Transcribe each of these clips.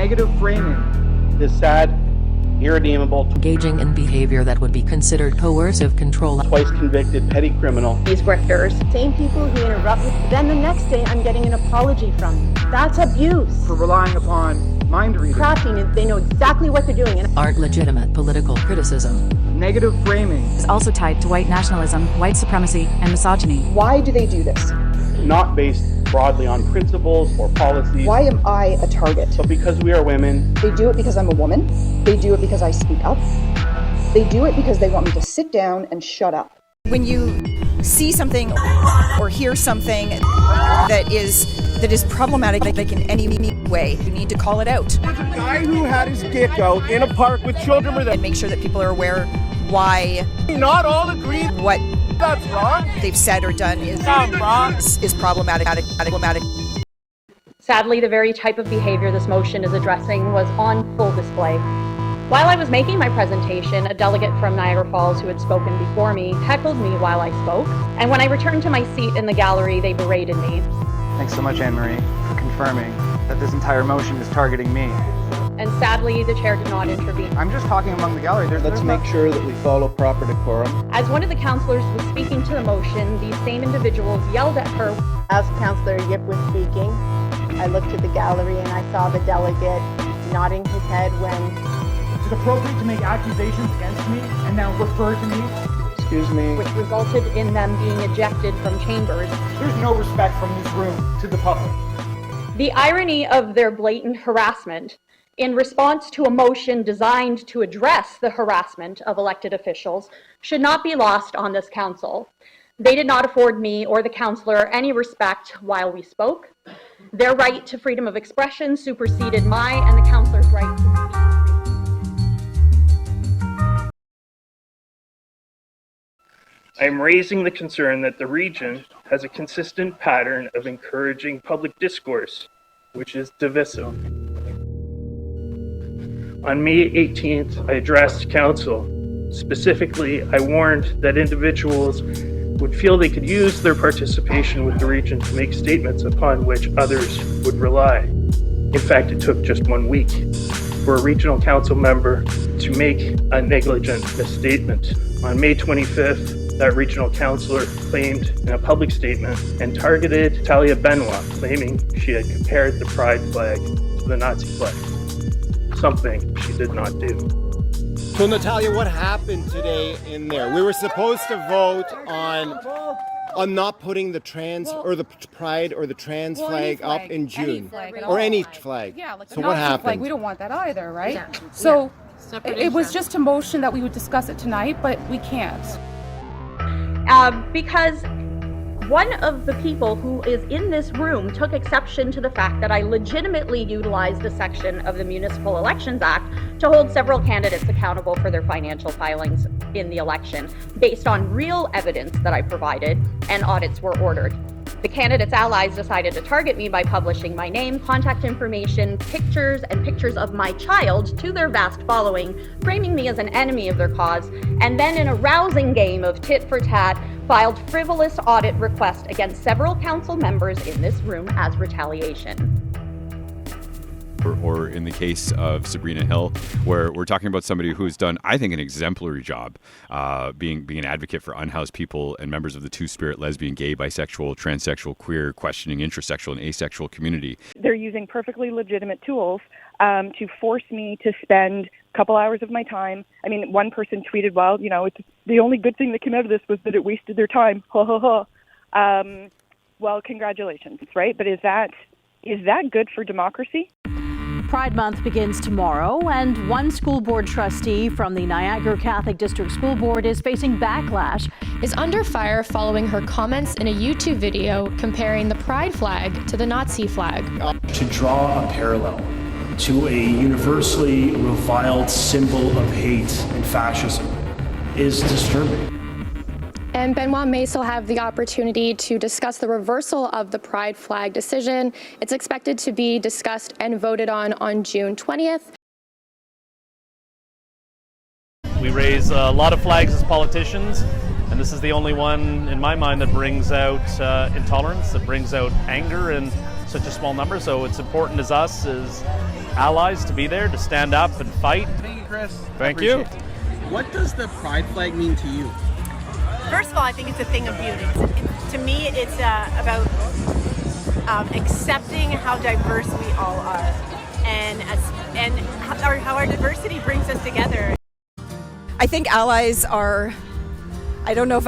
Negative framing is sad, irredeemable, engaging in behavior that would be considered coercive control, twice convicted petty criminal. These grifters, same people who interrupt me, then the next day I'm getting an apology from them. That's abuse. for relying upon mind reading. Crafting, and they know exactly what they're doing. And aren't legitimate political criticism. Negative framing is also tied to white nationalism, white supremacy, and misogyny. Why do they do this? Not based broadly on principles or policies. Why am I a target? But because we are women. They do it because I'm a woman. They do it because I speak up. They do it because they want me to sit down and shut up. When you see something or hear something that is problematic, like in any way, you need to call it out. There's a guy who had his dick out in a park with children with and make sure that people are aware why not all agree what that's wrong they've said or done is problematic. Sadly, the very type of behavior this motion is addressing was on full display. While I was making my presentation, a delegate from Niagara Falls who had spoken before me heckled me while I spoke, and when I returned to my seat in the gallery, they berated me. Thanks so much, Anne-Marie, for confirming that this entire motion is targeting me. And sadly, the chair did not intervene. I'm just talking among the gallery. Let's make sure that we follow proper decorum. As one of the councillors was speaking to the motion, these same individuals yelled at her. as Councillor Yip was speaking, I looked at the gallery and I saw the delegate nodding his head when... Is it appropriate to make accusations against me and now refer to me? Excuse me. Which resulted in them being ejected from chambers. There's no respect from this room to the public. The irony of their blatant harassment in response to a motion designed to address the harassment of elected officials should not be lost on this council. They did not afford me or the councillor any respect while we spoke. Their right to freedom of expression superseded my and the councillor's right to speak. I am raising the concern that the region has a consistent pattern of encouraging public discourse, which is divisive. On May 18th, I addressed council. Specifically, I warned that individuals would feel they could use their participation with the region to make statements upon which others would rely. In fact, it took just 1 week for a regional council member to make a negligent misstatement. On May 25th, that regional councillor claimed in a public statement and targeted Talia Benoit, claiming she had compared the pride flag to the Nazi flag, something she did not do. So Natalia, what happened today in there? We were supposed to vote on not putting the trans or the pride or the trans flag up in June, or any flag. Yeah, like so what happened? Flag, we don't want that either, right? Yeah. So it was just a motion that we would discuss it tonight, but we can't. Because one of the people who is in this room took exception to the fact that I legitimately utilized a section of the Municipal Elections Act to hold several candidates accountable for their financial filings in the election, based on real evidence that I provided, and audits were ordered. The candidates' allies decided to target me by publishing my name, contact information, pictures, and pictures of my child to their vast following, framing me as an enemy of their cause, and then in a rousing game of tit-for-tat, filed frivolous audit requests against several council members in this room as retaliation. Or in the case of Sabrina Hill, where we're talking about somebody who's done, I think, an exemplary job being an advocate for unhoused people and members of the two-spirit, lesbian, gay, bisexual, transsexual, queer, questioning, intersexual, and asexual community. They're using perfectly legitimate tools to force me to spend a couple hours of my time. I mean, one person tweeted, well, you know, it's the only good thing that came out of this was that it wasted their time. Ha ha ha. Well, congratulations, right? But is that good for democracy? Pride Month begins tomorrow, and one school board trustee from the Niagara Catholic District School Board is facing backlash. Is under fire following her comments in a YouTube video comparing the pride flag to the Nazi flag. To draw a parallel to a universally reviled symbol of hate and fascism is disturbing. And Benoit may still have the opportunity to discuss the reversal of the pride flag decision. It's expected to be discussed and voted on June 20th. We raise a lot of flags as politicians, and this is the only one in my mind that brings out intolerance, that brings out anger in such a small number. So it's important as us as allies to be there, to stand up and fight. Thank you, Chris. Thank you. What does the pride flag mean to you? First of all, I think it's a thing of beauty. To me, it's about accepting how diverse we all are, and how our diversity brings us together. I think allies are, I don't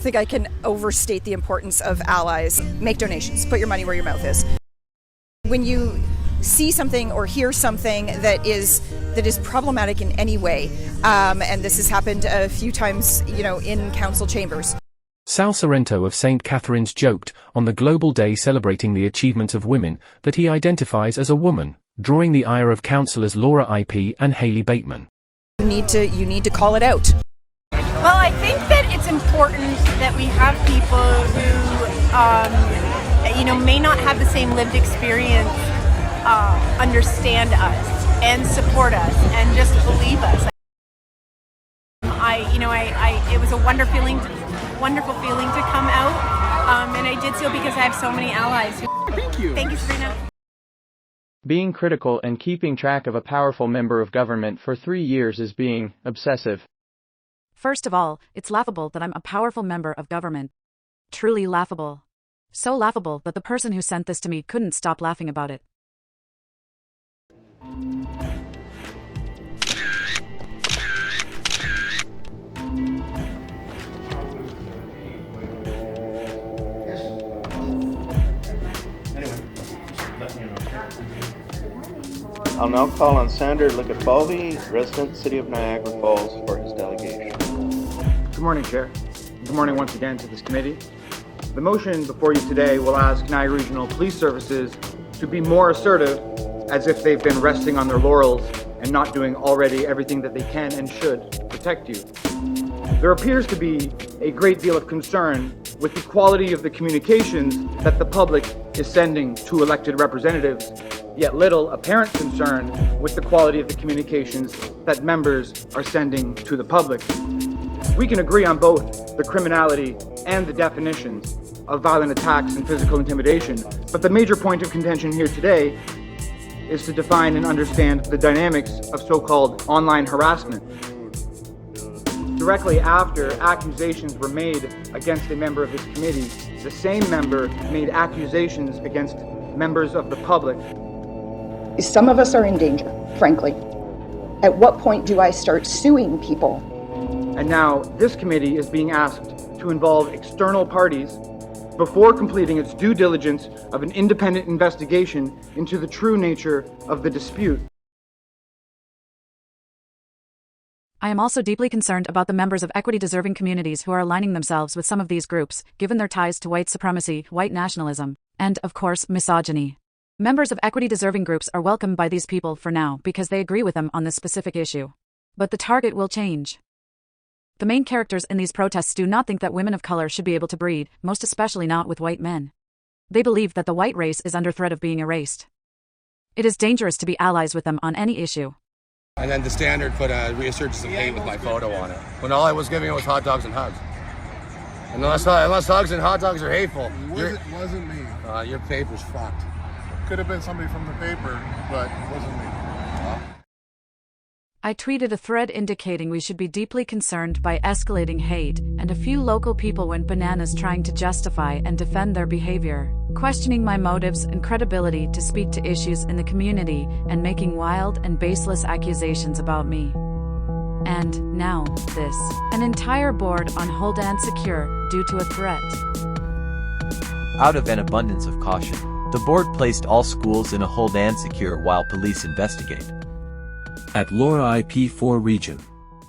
think I can overstate the importance of allies. Make donations, put your money where your mouth is. When you see something or hear something that is problematic in any way, and this has happened a few times, in council chambers. Sal Sorrento of St. Catherine's joked, on the global day celebrating the achievements of women, that he identifies as a woman, drawing the ire of councillors Laura IP and Hayley Bateman. You need to call it out. Well, I think that it's important that we have people who, may not have the same lived experience, understand us and support us and just believe us. It was a wonderful feeling to come out, and I did so because I have so many allies. Thank you. Thank you, Sabrina. Being critical and keeping track of a powerful member of government for 3 years is being obsessive. First of all, it's laughable that I'm a powerful member of government. Truly laughable. So laughable that the person who sent this to me couldn't stop laughing about it. I'll now call on Senator Lickett-Balvey, resident City of Niagara Falls, for his delegation. Good morning, Chair. Good morning once again to this committee. The motion before you today will ask Niagara Regional Police Services to be more assertive, as if they've been resting on their laurels and not doing already everything that they can and should to protect you. There appears to be a great deal of concern with the quality of the communications that the public is sending to elected representatives, yet little apparent concern with the quality of the communications that members are sending to the public. We can agree on both the criminality and the definitions of violent attacks and physical intimidation, but the major point of contention here today is to define and understand the dynamics of so-called online harassment. Directly after accusations were made against a member of this committee, the same member made accusations against members of the public. Some of us are in danger, frankly. At what point do I start suing people? And now this committee is being asked to involve external parties before completing its due diligence of an independent investigation into the true nature of the dispute. I am also deeply concerned about the members of equity-deserving communities who are aligning themselves with some of these groups, given their ties to white supremacy, white nationalism, and, of course, misogyny. Members of equity-deserving groups are welcomed by these people for now because they agree with them on this specific issue. But the target will change. The main characters in these protests do not think that women of color should be able to breed, most especially not with white men. They believe that the white race is under threat of being erased. It is dangerous to be allies with them on any issue. And then the Standard put a resurgence of hate with my photo on it, when all I was giving it was hot dogs and hugs. And unless hugs and hot dogs are hateful, It wasn't me. Your paper's fucked. Could have been somebody from the paper, but it wasn't me. I tweeted a thread indicating we should be deeply concerned by escalating hate, and a few local people went bananas trying to justify and defend their behavior, questioning my motives and credibility to speak to issues in the community and making wild and baseless accusations about me. And now, this. An entire board on hold and secure due to a threat. Out of an abundance of caution, the board placed all schools in a hold and secure while police investigate. At Laura IP4 region,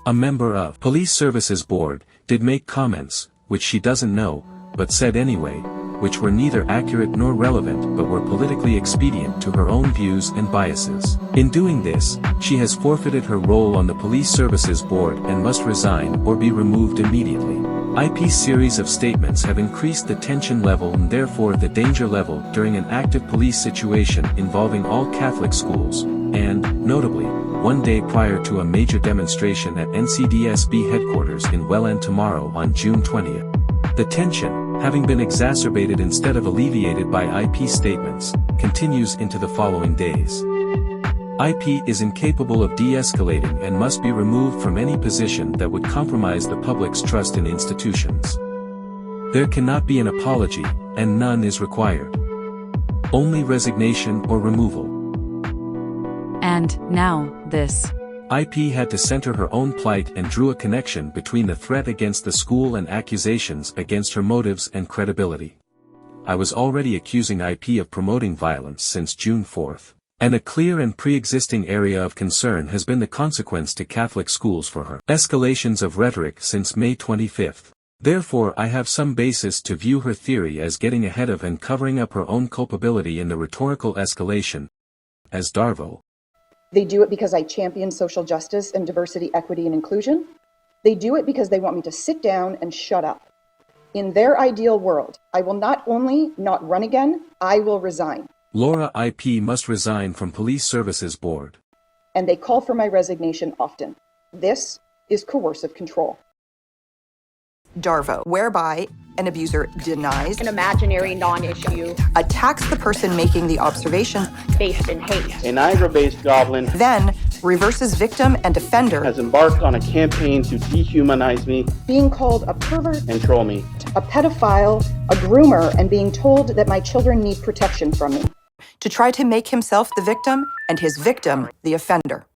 a member of Police Services Board did make comments, which she doesn't know, but said anyway, which were neither accurate nor relevant but were politically expedient to her own views and biases. In doing this, she has forfeited her role on the Police Services Board and must resign or be removed immediately. IP's series of statements have increased the tension level and therefore the danger level during an active police situation involving all Catholic schools, and, notably, one day prior to a major demonstration at NCDSB headquarters in Welland tomorrow on June 20th. The tension, having been exacerbated instead of alleviated by IP statements, continues into the following days. IP is incapable of de-escalating and must be removed from any position that would compromise the public's trust in institutions. There cannot be an apology, and none is required. Only resignation or removal. And now, this. IP had to center her own plight and drew a connection between the threat against the school and accusations against her motives and credibility. I was already accusing IP of promoting violence since June 4th. And a clear and pre-existing area of concern has been the consequence to Catholic schools for her escalations of rhetoric since May 25th. Therefore, I have some basis to view her theory as getting ahead of and covering up her own culpability in the rhetorical escalation. As DARVO. They do it because I champion social justice and diversity, equity, and inclusion. They do it because they want me to sit down and shut up. In their ideal world, I will not only not run again, I will resign. Laura IP must resign from Police Services Board. And they call for my resignation often. This is coercive control. DARVO, whereby an abuser denies an imaginary non-issue, attacks the person making the observation based in hate, A Niagara-based goblin then reverses victim and offender, has embarked on a campaign to dehumanize me, being called a pervert, and troll me, a pedophile, a groomer, and being told that my children need protection from me. to try to make himself the victim and his victim the offender.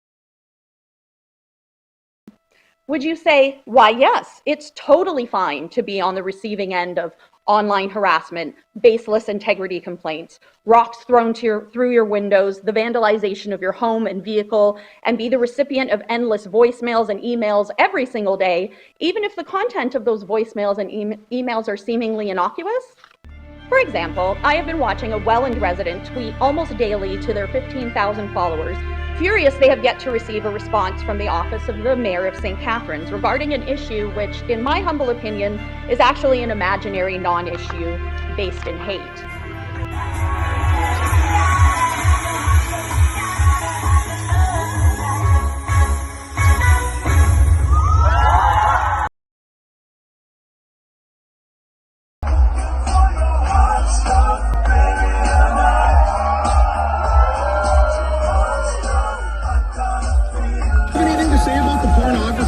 Would you say, why yes, it's totally fine to be on the receiving end of online harassment, baseless integrity complaints, rocks thrown through your windows, the vandalization of your home and vehicle, and be the recipient of endless voicemails and emails every single day, even if the content of those voicemails and emails are seemingly innocuous? For example, I have been watching a Welland resident tweet almost daily to their 15,000 followers. Furious they have yet to receive a response from the office of the mayor of St. Catharines regarding an issue which, in my humble opinion, is actually an imaginary non-issue based in hate.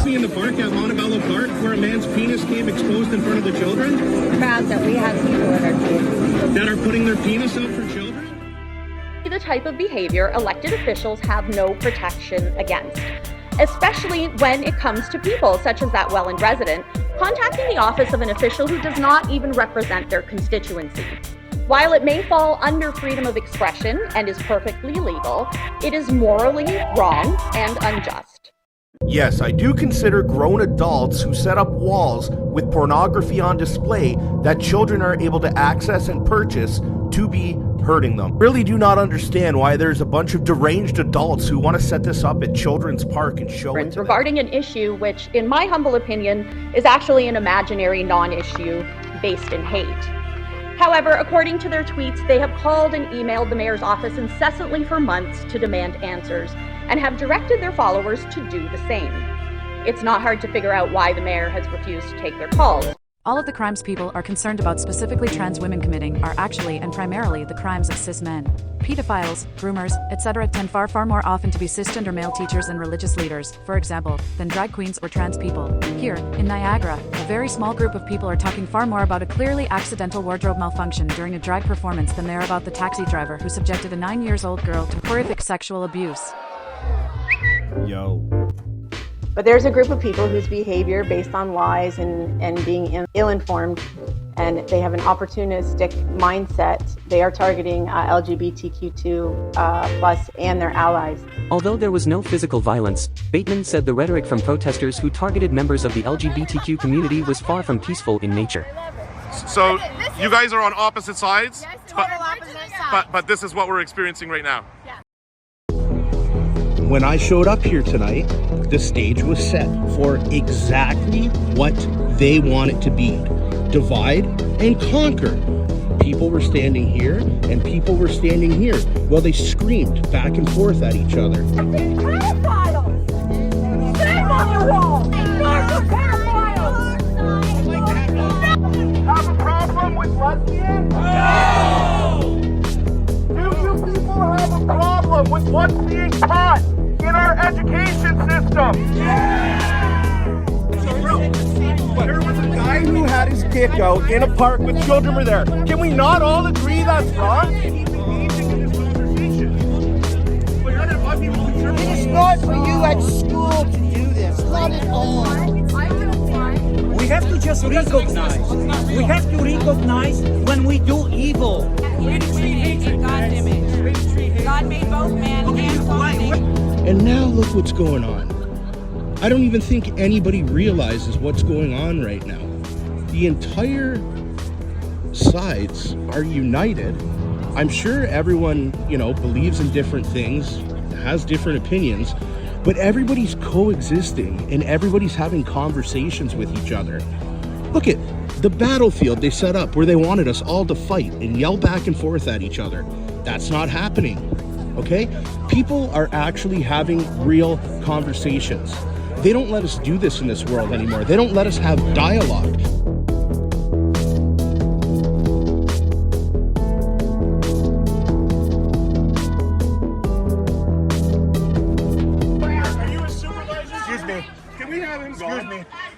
In the park at Montebello Park where a man's penis came exposed in front of the children? Proud that we have people in our team that are putting their penis out for children? The type of behavior elected officials have no protection against, especially when it comes to people such as that Welland resident contacting the office of an official who does not even represent their constituency. While it may fall under freedom of expression and is perfectly legal, it is morally wrong and unjust. Yes, I do consider grown adults who set up walls with pornography on display that children are able to access and purchase to be hurting them. Really do not understand why there's a bunch of deranged adults who want to set this up at Children's Park and show it to regarding them. An issue which, in my humble opinion, is actually an imaginary non-issue based in hate. However, according to their tweets, they have called and emailed the mayor's office incessantly for months to demand answers, and have directed their followers to do the same. It's not hard to figure out why the mayor has refused to take their calls. All of the crimes people are concerned about specifically trans women committing are actually and primarily the crimes of cis men. Pedophiles, groomers, etc. tend far more often to be cisgender male teachers and religious leaders, for example, than drag queens or trans people. Here, in Niagara, a very small group of people are talking far more about a clearly accidental wardrobe malfunction during a drag performance than they are about the taxi driver who subjected a 9-year-old girl to horrific sexual abuse. Yo. But there's a group of people whose behavior based on lies and being ill-informed, and they have an opportunistic mindset. They are targeting LGBTQ2 plus and their allies. Although there was no physical violence, Bateman said the rhetoric from protesters who targeted members of the LGBTQ community was far from peaceful in nature. So you guys are on opposite sides, but this is what we're experiencing right now. When I showed up here tonight, the stage was set for exactly what they want it to be. Divide and conquer. People were standing here and people were standing here while they screamed back and forth at each other. Pedophiles! Shame on you all! Narco pedophiles! Have a problem with lesbians? No! Do you people have a problem with what's being taught in our education system. There was a guy who had his dick out in a park with children were there. Can we not all agree that's wrong? It's not for you at school to do this, not at all. We have to just recognize. We have to recognize when we do evil. We're to treat hate in God's image. God made both man and woman. And now look what's going on. I don't even think anybody realizes what's going on right now. The entire sides are united. I'm sure everyone, believes in different things, has different opinions, but everybody's coexisting and everybody's having conversations with each other. Look at the battlefield they set up where they wanted us all to fight and yell back and forth at each other. That's not happening, okay? People are actually having real conversations. They don't let us do this in this world anymore. They don't let us have dialogue.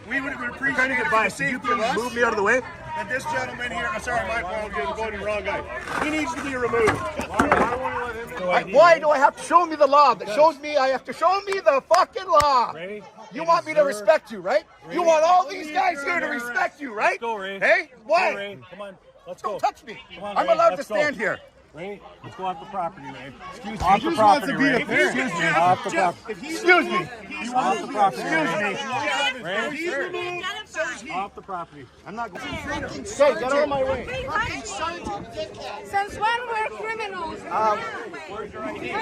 We would appreciate it if the safety of us. Move me out of the way. And this gentleman here, sorry, my apologies, I'm going to the wrong guy. He needs to be removed. Why do I have to show me the law that shows me I have to show me the fucking law? Ray, you want me to respect you, right? Ray, you want all these guys here to respect you, right? Let's go, Ray. Hey, why? Go, Ray. Come on, let's Don't go. touch me. Come on, I'm Ray. allowed Let's to stand go. here. Ray, let's go off the property, Ray. Excuse me. Off the property, Ray. Excuse me. Off the property. Excuse me. You off the property. Excuse me. Ray, off the property. I'm not going to Hey, get out of my way. Since when we're criminals?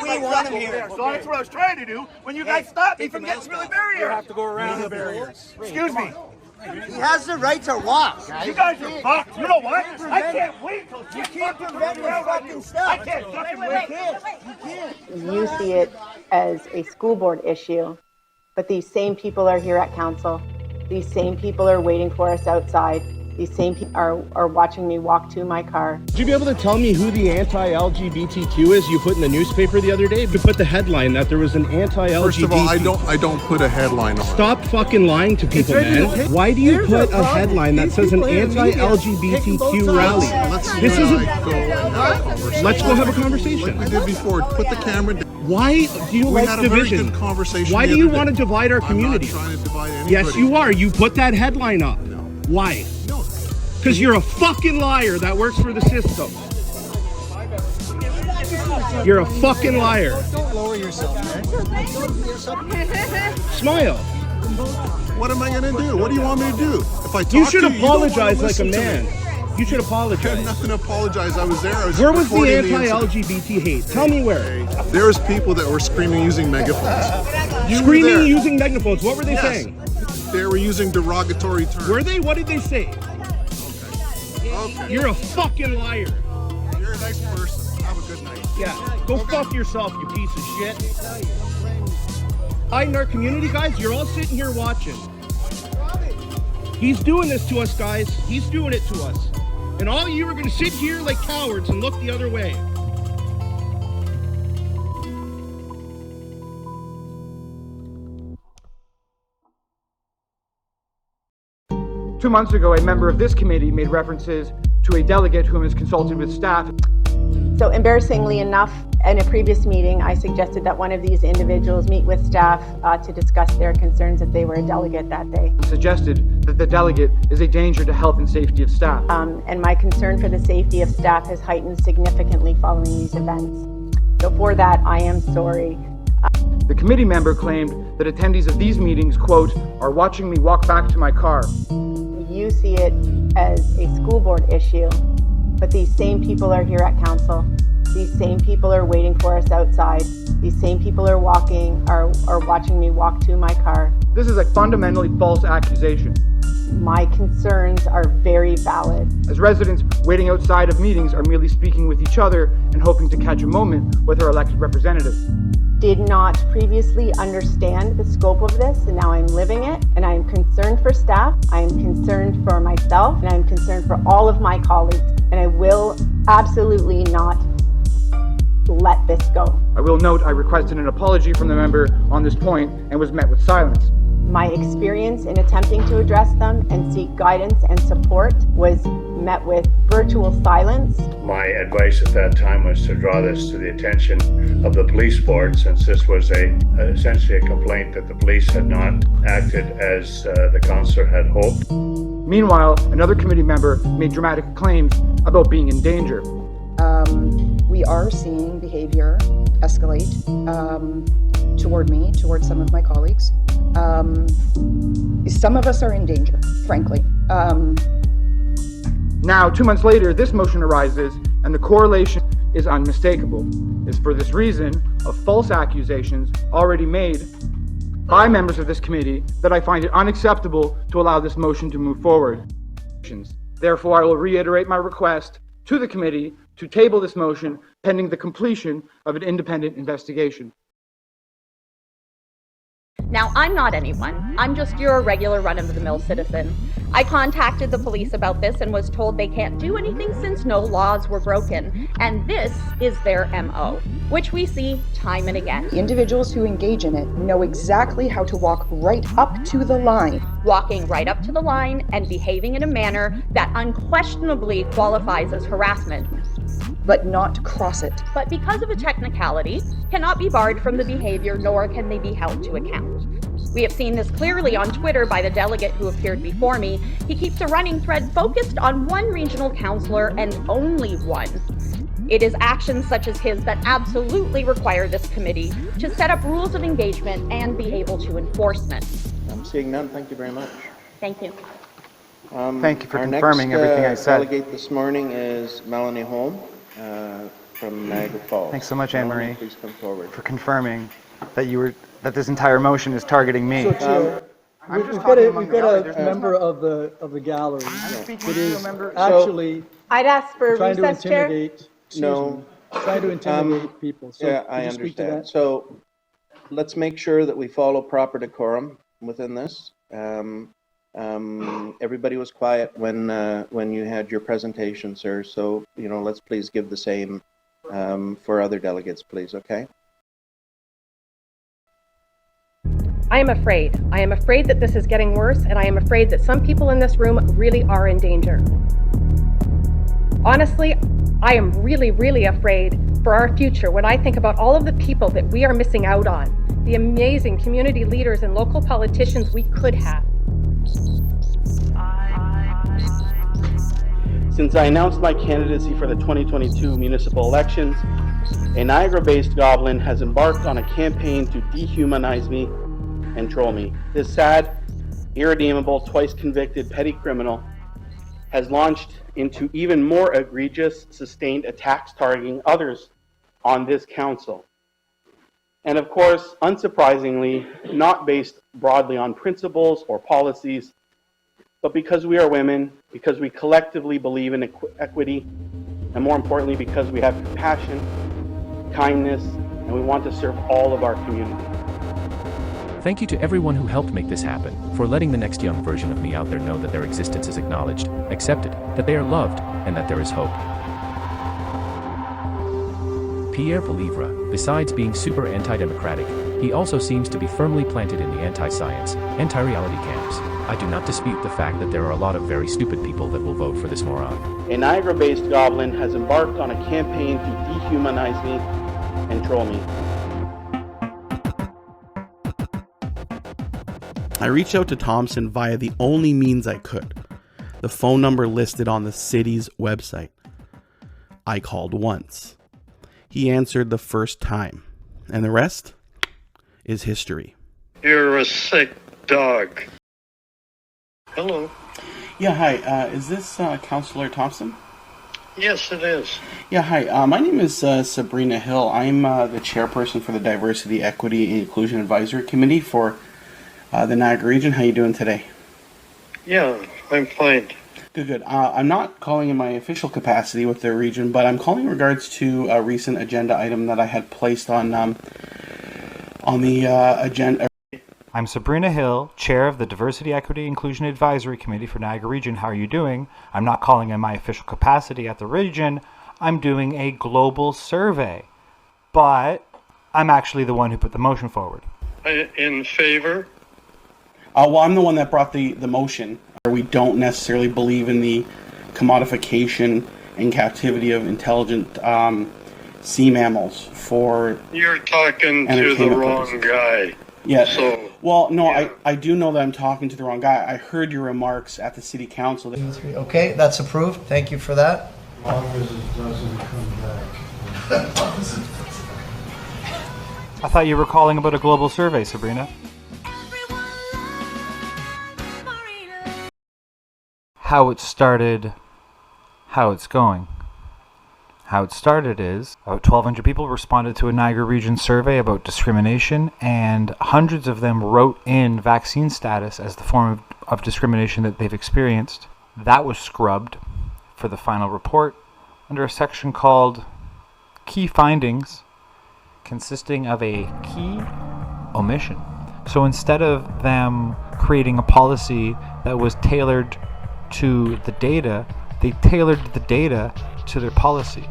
We want him here. So that's what I was trying to do when you guys stopped me from getting through the barrier. You have to go around the barriers. Excuse me. He has the right to walk, guys. You guys are fucked. You know what? I can't wait till You can't prevent this fucking stuff. I can't fucking wait. You can't. You see it as a school board issue, but these same people are here at council. These same people are waiting for us outside. These same people are watching me walk to my car. Would you be able to tell me who the anti-LGBTQ is you put in the newspaper the other day? You put the headline that there was an anti-LGBT. First of all, I don't put a headline on. Stop fucking lying to people, man. Why do you put a headline that says an anti-LGBTQ rally? Let's go have a conversation. Like we did before. Put the camera down. Why do you like division? We had a very good conversation. Why do you want to divide our community? I'm not trying to divide anybody. Yes, you are. You put that headline up. No. Why? No. Because you're a fucking liar that works for the system. You're a fucking liar. Don't lower yourself, man. Smile. What am I going to do? What do you want me to do? If I talk You should to you, apologize you don't like a wanna listen man. to me. You should I apologize. have nothing to apologize. I was there. Where was the recording incident. anti-LGBT hate? Tell me where. There was people that were screaming using megaphones. You were Screaming there. using megaphones. What were they saying? They were using derogatory terms. Were they? What did they say? Okay. You're a fucking liar. You're a nice person. Have a good night. Yeah. Go fuck yourself, you piece of shit. Hide in our community, guys. You're all sitting here watching. He's doing this to us, guys. He's doing it to us. And all of you are going to sit here like cowards and look the other way. Two months ago, a member of this committee made references to a delegate whom has consulted with staff. So embarrassingly enough, in a previous meeting, I suggested that one of these individuals meet with staff to discuss their concerns if they were a delegate that day. Suggested that the delegate is a danger to health and safety of staff. And my concern for the safety of staff has heightened significantly following these events. So for that, I am sorry. The committee member claimed that attendees of these meetings, quote, are watching me walk back to my car. You see it as a school board issue, but these same people are here at council. These same people are waiting for us outside. These same people are watching me walk to my car. This is a fundamentally false accusation. My concerns are very valid. As residents waiting outside of meetings are merely speaking with each other and hoping to catch a moment with our elected representative. Did not previously understand the scope of this, and now I'm living it, and I am concerned for staff, I am concerned for myself, and I am concerned for all of my colleagues, and I will absolutely not let this go. I will note I requested an apology from the member on this point and was met with silence. My experience in attempting to address them and seek guidance and support was met with virtual silence. My advice at that time was to draw this to the attention of the police board, since this was essentially a complaint that the police had not acted as the councillor had hoped. Meanwhile, another committee member made dramatic claims about being in danger. We are seeing behavior escalate toward me, toward some of my colleagues. Some of us are in danger, frankly. Now, 2 months later, this motion arises, and the correlation is unmistakable. It's for this reason of false accusations already made by members of this committee that I find it unacceptable to allow this motion to move forward. Therefore, I will reiterate my request to the committee to table this motion pending the completion of an independent investigation. Now, I'm not anyone. I'm just your regular run-of-the-mill citizen. I contacted the police about this and was told they can't do anything since no laws were broken. And this is their MO, which we see time and again. Individuals who engage in it know exactly how to walk right up to the line. Walking right up to the line and behaving in a manner that unquestionably qualifies as harassment. But not cross it. But because of a technicality, cannot be barred from the behavior, nor can they be held to account. We have seen this clearly on Twitter by the delegate who appeared before me. He keeps a running thread focused on one regional councillor and only one. It is actions such as his that absolutely require this committee to set up rules of engagement and be able to enforce them. I'm seeing none. Thank you very much. Thank you. Thank you for confirming everything I said. Our next delegate this morning is Melanie Holm from Niagara Falls. Thanks so much, Anne-Marie, please come forward. for confirming that this entire motion is targeting me. So, Chair, we've got a member of the gallery that is actually I'd ask for trying to recess, Chair. intimidate. No. Trying to intimidate people. So yeah, could I you speak to understand. that? So let's make sure that we follow proper decorum within this. Everybody was quiet when you had your presentation, sir. So, let's please give the same for other delegates, please, okay? I am afraid. I am afraid that this is getting worse, and I am afraid that some people in this room really are in danger. Honestly, I am really, really afraid for our future when I think about all of the people that we are missing out on, the amazing community leaders and local politicians we could have. Since I announced my candidacy for the 2022 municipal elections, a Niagara-based goblin has embarked on a campaign to dehumanize me and troll me. This sad, irredeemable, twice convicted petty criminal has launched into even more egregious, sustained attacks targeting others on this council. And of course, unsurprisingly, not based broadly on principles or policies, but because we are women, because we collectively believe in equity, and more importantly, because we have compassion, kindness, and we want to serve all of our community. Thank you to everyone who helped make this happen, for letting the next young version of me out there know that their existence is acknowledged, accepted, that they are loved, and that there is hope. Pierre Poilievre, besides being super anti-democratic, he also seems to be firmly planted in the anti-science, anti-reality camps. I do not dispute the fact that there are a lot of very stupid people that will vote for this moron. A Niagara-based goblin has embarked on a campaign to dehumanize me and troll me. I reached out to Thompson via the only means I could, the phone number listed on the city's website. I called once. He answered the first time, and the rest is history. You're a sick dog. Hello. Yeah, hi. Is this Councilor Thompson? Yes, it is. Yeah, hi. My name is Sabrina Hill. I'm the chairperson for the Diversity, Equity, and Inclusion Advisory Committee for the Niagara region. How you doing today? Yeah, I'm fine. Good. I'm not calling in my official capacity with the region, but I'm calling in regards to a recent agenda item that I had placed on the agenda. I'm Sabrina Hill, Chair of the Diversity, Equity, Inclusion Advisory Committee for Niagara Region. How are you doing? I'm not calling in my official capacity at the region. I'm doing a global survey but I'm actually the one who put the motion forward. In favor? Well, I'm the one that brought the motion. We don't necessarily believe in the commodification and captivity of intelligent sea mammals for... You're talking to the wrong guy. Yeah. So, well, no, yeah. I do know that I'm talking to the wrong guy. I heard your remarks at the city council. Okay, that's approved. Thank you for that. As long as it doesn't come back. I thought you were calling about a global survey, Sabrina. How it started, how it's going. How it started is about 1,200 people responded to a Niagara region survey about discrimination, and hundreds of them wrote in vaccine status as the form of discrimination that they've experienced. That was scrubbed for the final report under a section called Key Findings, consisting of a key omission. So instead of them creating a policy that was tailored to the data, they tailored the data to their policy.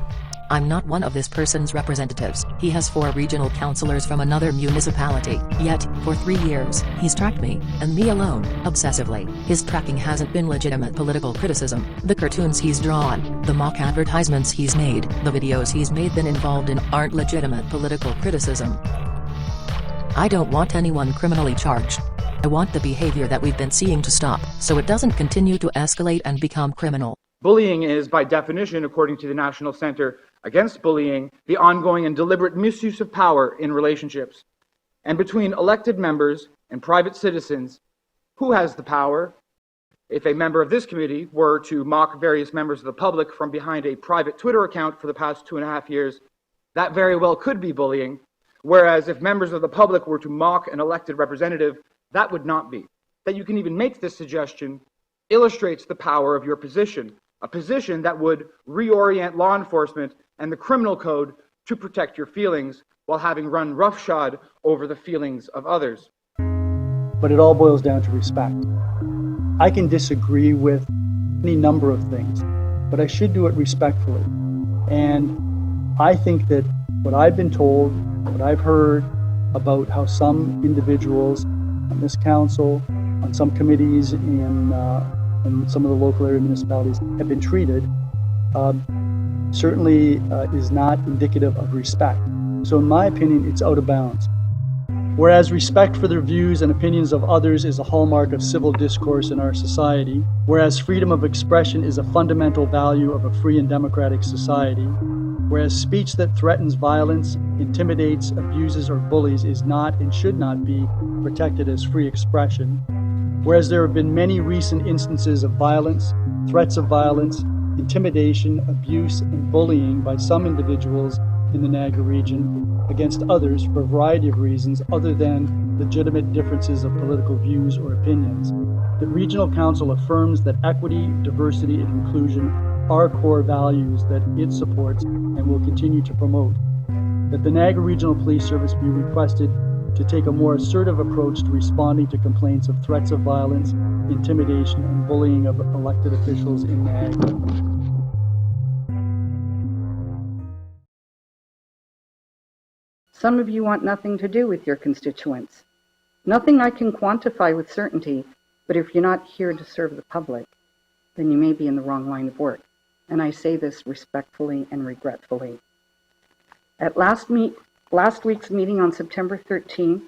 I'm not one of this person's representatives. He has 4 regional councillors from another municipality. Yet, for 3 years, he's tracked me, and me alone, obsessively. His tracking hasn't been legitimate political criticism. The cartoons he's drawn, the mock advertisements he's made, the videos he's made then involved in aren't legitimate political criticism. I don't want anyone criminally charged. I want the behavior that we've been seeing to stop, so it doesn't continue to escalate and become criminal. Bullying is, by definition, according to the National Center Against Bullying, the ongoing and deliberate misuse of power in relationships. And between elected members and private citizens, who has the power? If a member of this committee were to mock various members of the public from behind a private Twitter account for the past 2.5 years, that very well could be bullying. Whereas if members of the public were to mock an elected representative, that would not be. That you can even make this suggestion illustrates the power of your position, a position that would reorient law enforcement and the criminal code to protect your feelings while having run roughshod over the feelings of others. But it all boils down to respect. I can disagree with any number of things, but I should do it respectfully. And I think that what I've been told, what I've heard about how some individuals on this council, on some committees in some of the local area municipalities have been treated, certainly is not indicative of respect. So in my opinion, it's out of bounds. Whereas respect for their views and opinions of others is a hallmark of civil discourse in our society, whereas freedom of expression is a fundamental value of a free and democratic society, whereas speech that threatens violence, intimidates, abuses, or bullies is not and should not be protected as free expression, whereas there have been many recent instances of violence, threats of violence, intimidation, abuse, and bullying by some individuals in the Niagara region against others for a variety of reasons other than legitimate differences of political views or opinions. The Regional Council affirms that equity, diversity, and inclusion are core values that it supports and will continue to promote. That the Niagara Regional Police Service be requested to take a more assertive approach to responding to complaints of threats of violence, intimidation, and bullying of elected officials in Niagara. Some of you want nothing to do with your constituents. Nothing I can quantify with certainty, but if you're not here to serve the public, then you may be in the wrong line of work. And I say this respectfully and regretfully. At last week's meeting on September 13th,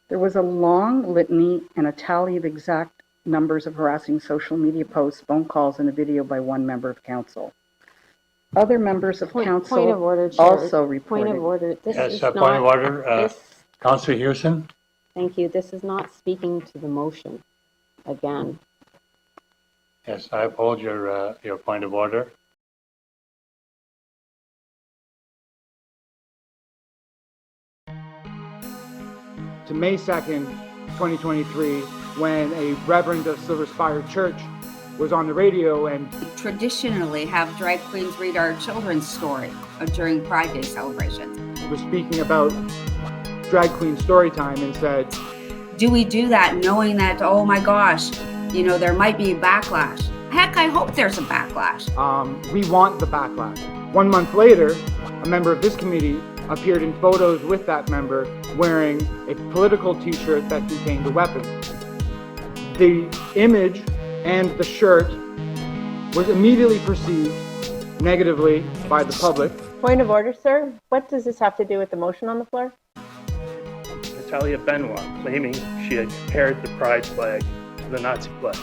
there was a long litany and a tally of exact numbers of harassing social media posts, phone calls, and a video by one member of council. Other members of council point of order, Chair. also reported. Point of order. This yes, is point not, of order. Councillor Hewson. Thank you. This is not speaking to the motion again. Yes, I uphold your point of order. To May 2nd, 2023, when a reverend of Silver Spire Church was on the radio and traditionally have drag queens read our children's story during Pride Day celebrations. Was speaking about drag queen story time and said, do we do that knowing that, oh my gosh, there might be a backlash? Heck, I hope there's a backlash. We want the backlash. 1 month later, a member of this committee appeared in photos with that member wearing a political t-shirt that contained a weapon. The image and the shirt was immediately perceived negatively by the public. Point of order, sir. What does this have to do with the motion on the floor? Natalia Benoit claiming she had compared the pride flag to the Nazi flag,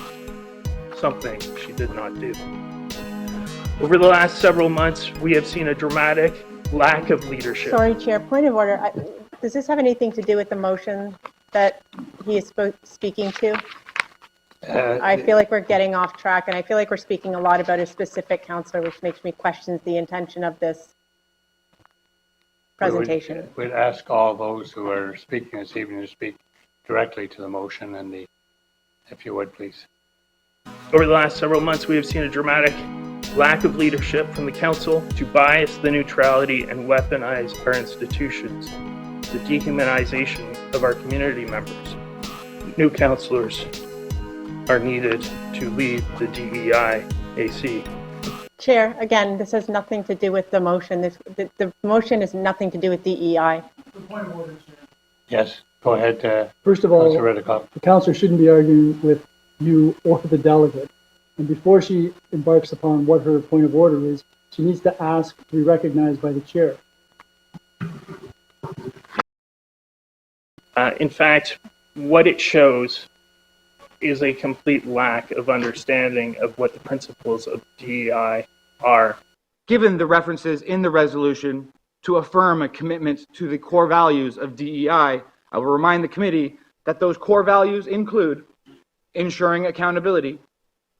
something she did not do. Over the last several months, we have seen a dramatic lack of leadership. Sorry, Chair. Point of order. Does this have anything to do with the motion that he is speaking to? I feel like we're getting off track, and I feel like we're speaking a lot about a specific councillor, which makes me question the intention of this presentation. We'd ask all those who are speaking this evening to speak directly to the motion and if you would, please. Over the last several months, we have seen a dramatic lack of leadership from the council to bias the neutrality and weaponize our institutions, the dehumanization of our community members. New councillors are needed to lead the DEI-AC. Chair, again, this has nothing to do with the motion. The motion has nothing to do with DEI. Point of order, Chair. Yes, go ahead. First of all, Councillor Redekop. the councillor shouldn't be arguing with you or the delegate. And before she embarks upon what her point of order is, she needs to ask to be recognized by the chair. In fact, what it shows is a complete lack of understanding of what the principles of DEI are. Given the references in the resolution to affirm a commitment to the core values of DEI, I will remind the committee that those core values include ensuring accountability,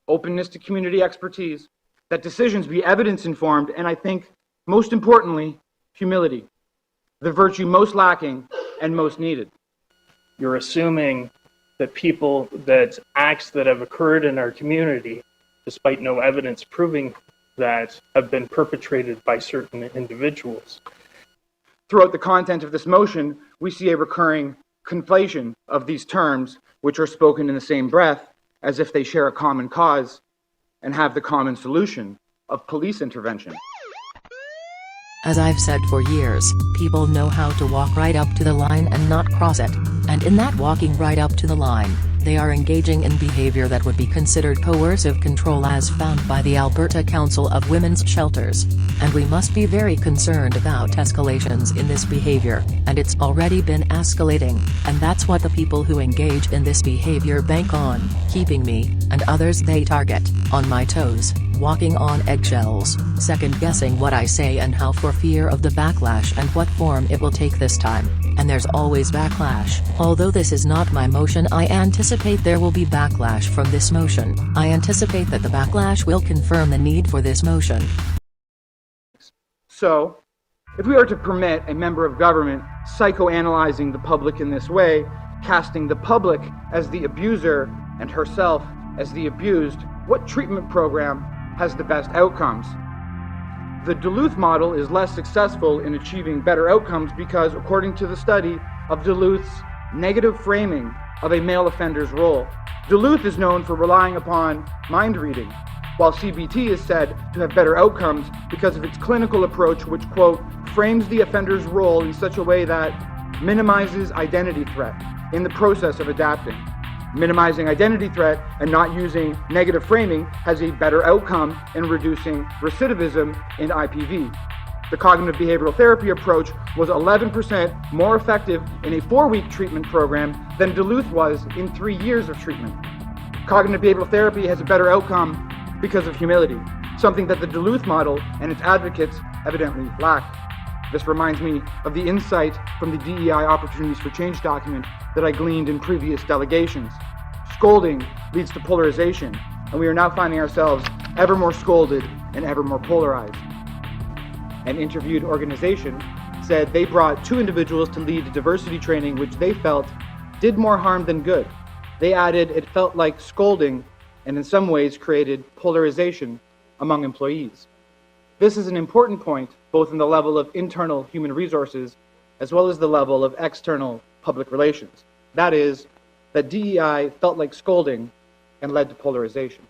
openness to community expertise, that decisions be evidence-informed, and I think, most importantly, humility, the virtue most lacking and most needed. You're assuming that acts that have occurred in our community, despite no evidence proving that, have been perpetrated by certain individuals. Throughout the content of this motion, we see a recurring conflation of these terms, which are spoken in the same breath, as if they share a common cause and have the common solution of police intervention. As I've said for years, people know how to walk right up to the line and not cross it. And in that walking right up to the line, they are engaging in behavior that would be considered coercive control as found by the Alberta Council of Women's Shelters. And we must be very concerned about escalations in this behavior, and it's already been escalating, and that's what the people who engage in this behavior bank on, keeping me, and others they target, on my toes, walking on eggshells, second-guessing what I say and how for fear of the backlash and what form it will take this time. And there's always backlash. Although this is not my motion, I anticipate there will be backlash from this motion. I anticipate that the backlash will confirm the need for this motion. So, if we are to permit a member of government psychoanalyzing the public in this way, casting the public as the abuser and herself as the abused, what treatment program has the best outcomes? The Duluth model is less successful in achieving better outcomes because, according to the study of Duluth's negative framing of a male offender's role, Duluth is known for relying upon mind reading, while CBT is said to have better outcomes because of its clinical approach, which, quote, frames the offender's role in such a way that minimizes identity threat in the process of adapting. Minimizing identity threat and not using negative framing has a better outcome in reducing recidivism in IPV. The cognitive behavioral therapy approach was 11% more effective in a 4-week treatment program than Duluth was in 3 years of treatment. Cognitive behavioral therapy has a better outcome because of humility, something that the Duluth model and its advocates evidently lack. This reminds me of the insight from the DEI Opportunities for Change document that I gleaned in previous delegations. Scolding leads to polarization, and we are now finding ourselves ever more scolded and ever more polarized. An interviewed organization said they brought 2 individuals to lead diversity training which they felt did more harm than good. They added it felt like scolding and in some ways created polarization among employees. This is an important point both in the level of internal human resources as well as the level of external public relations. That is, that DEI felt like scolding and led to polarization.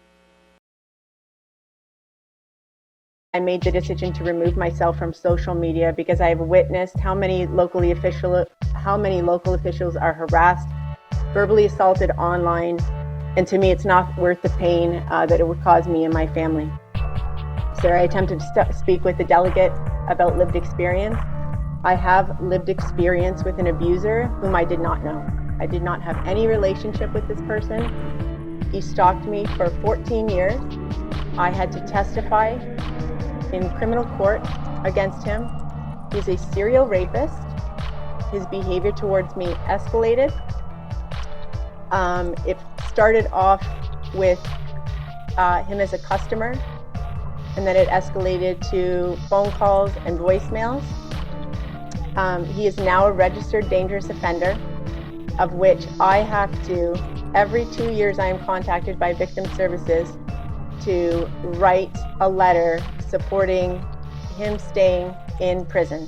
I made the decision to remove myself from social media because I have witnessed how many local officials are harassed, verbally assaulted online, and to me it's not worth the pain that it would cause me and my family. Sir, I attempted to speak with the delegate about lived experience. I have lived experience with an abuser whom I did not know. I did not have any relationship with this person. He stalked me for 14 years. I had to testify in criminal court against him. He's a serial rapist. His behavior towards me escalated. It started off with him as a customer, and then it escalated to phone calls and voicemails. He is now a registered dangerous offender, of which I have to, every 2 years I am contacted by victim services to write a letter supporting him staying in prison.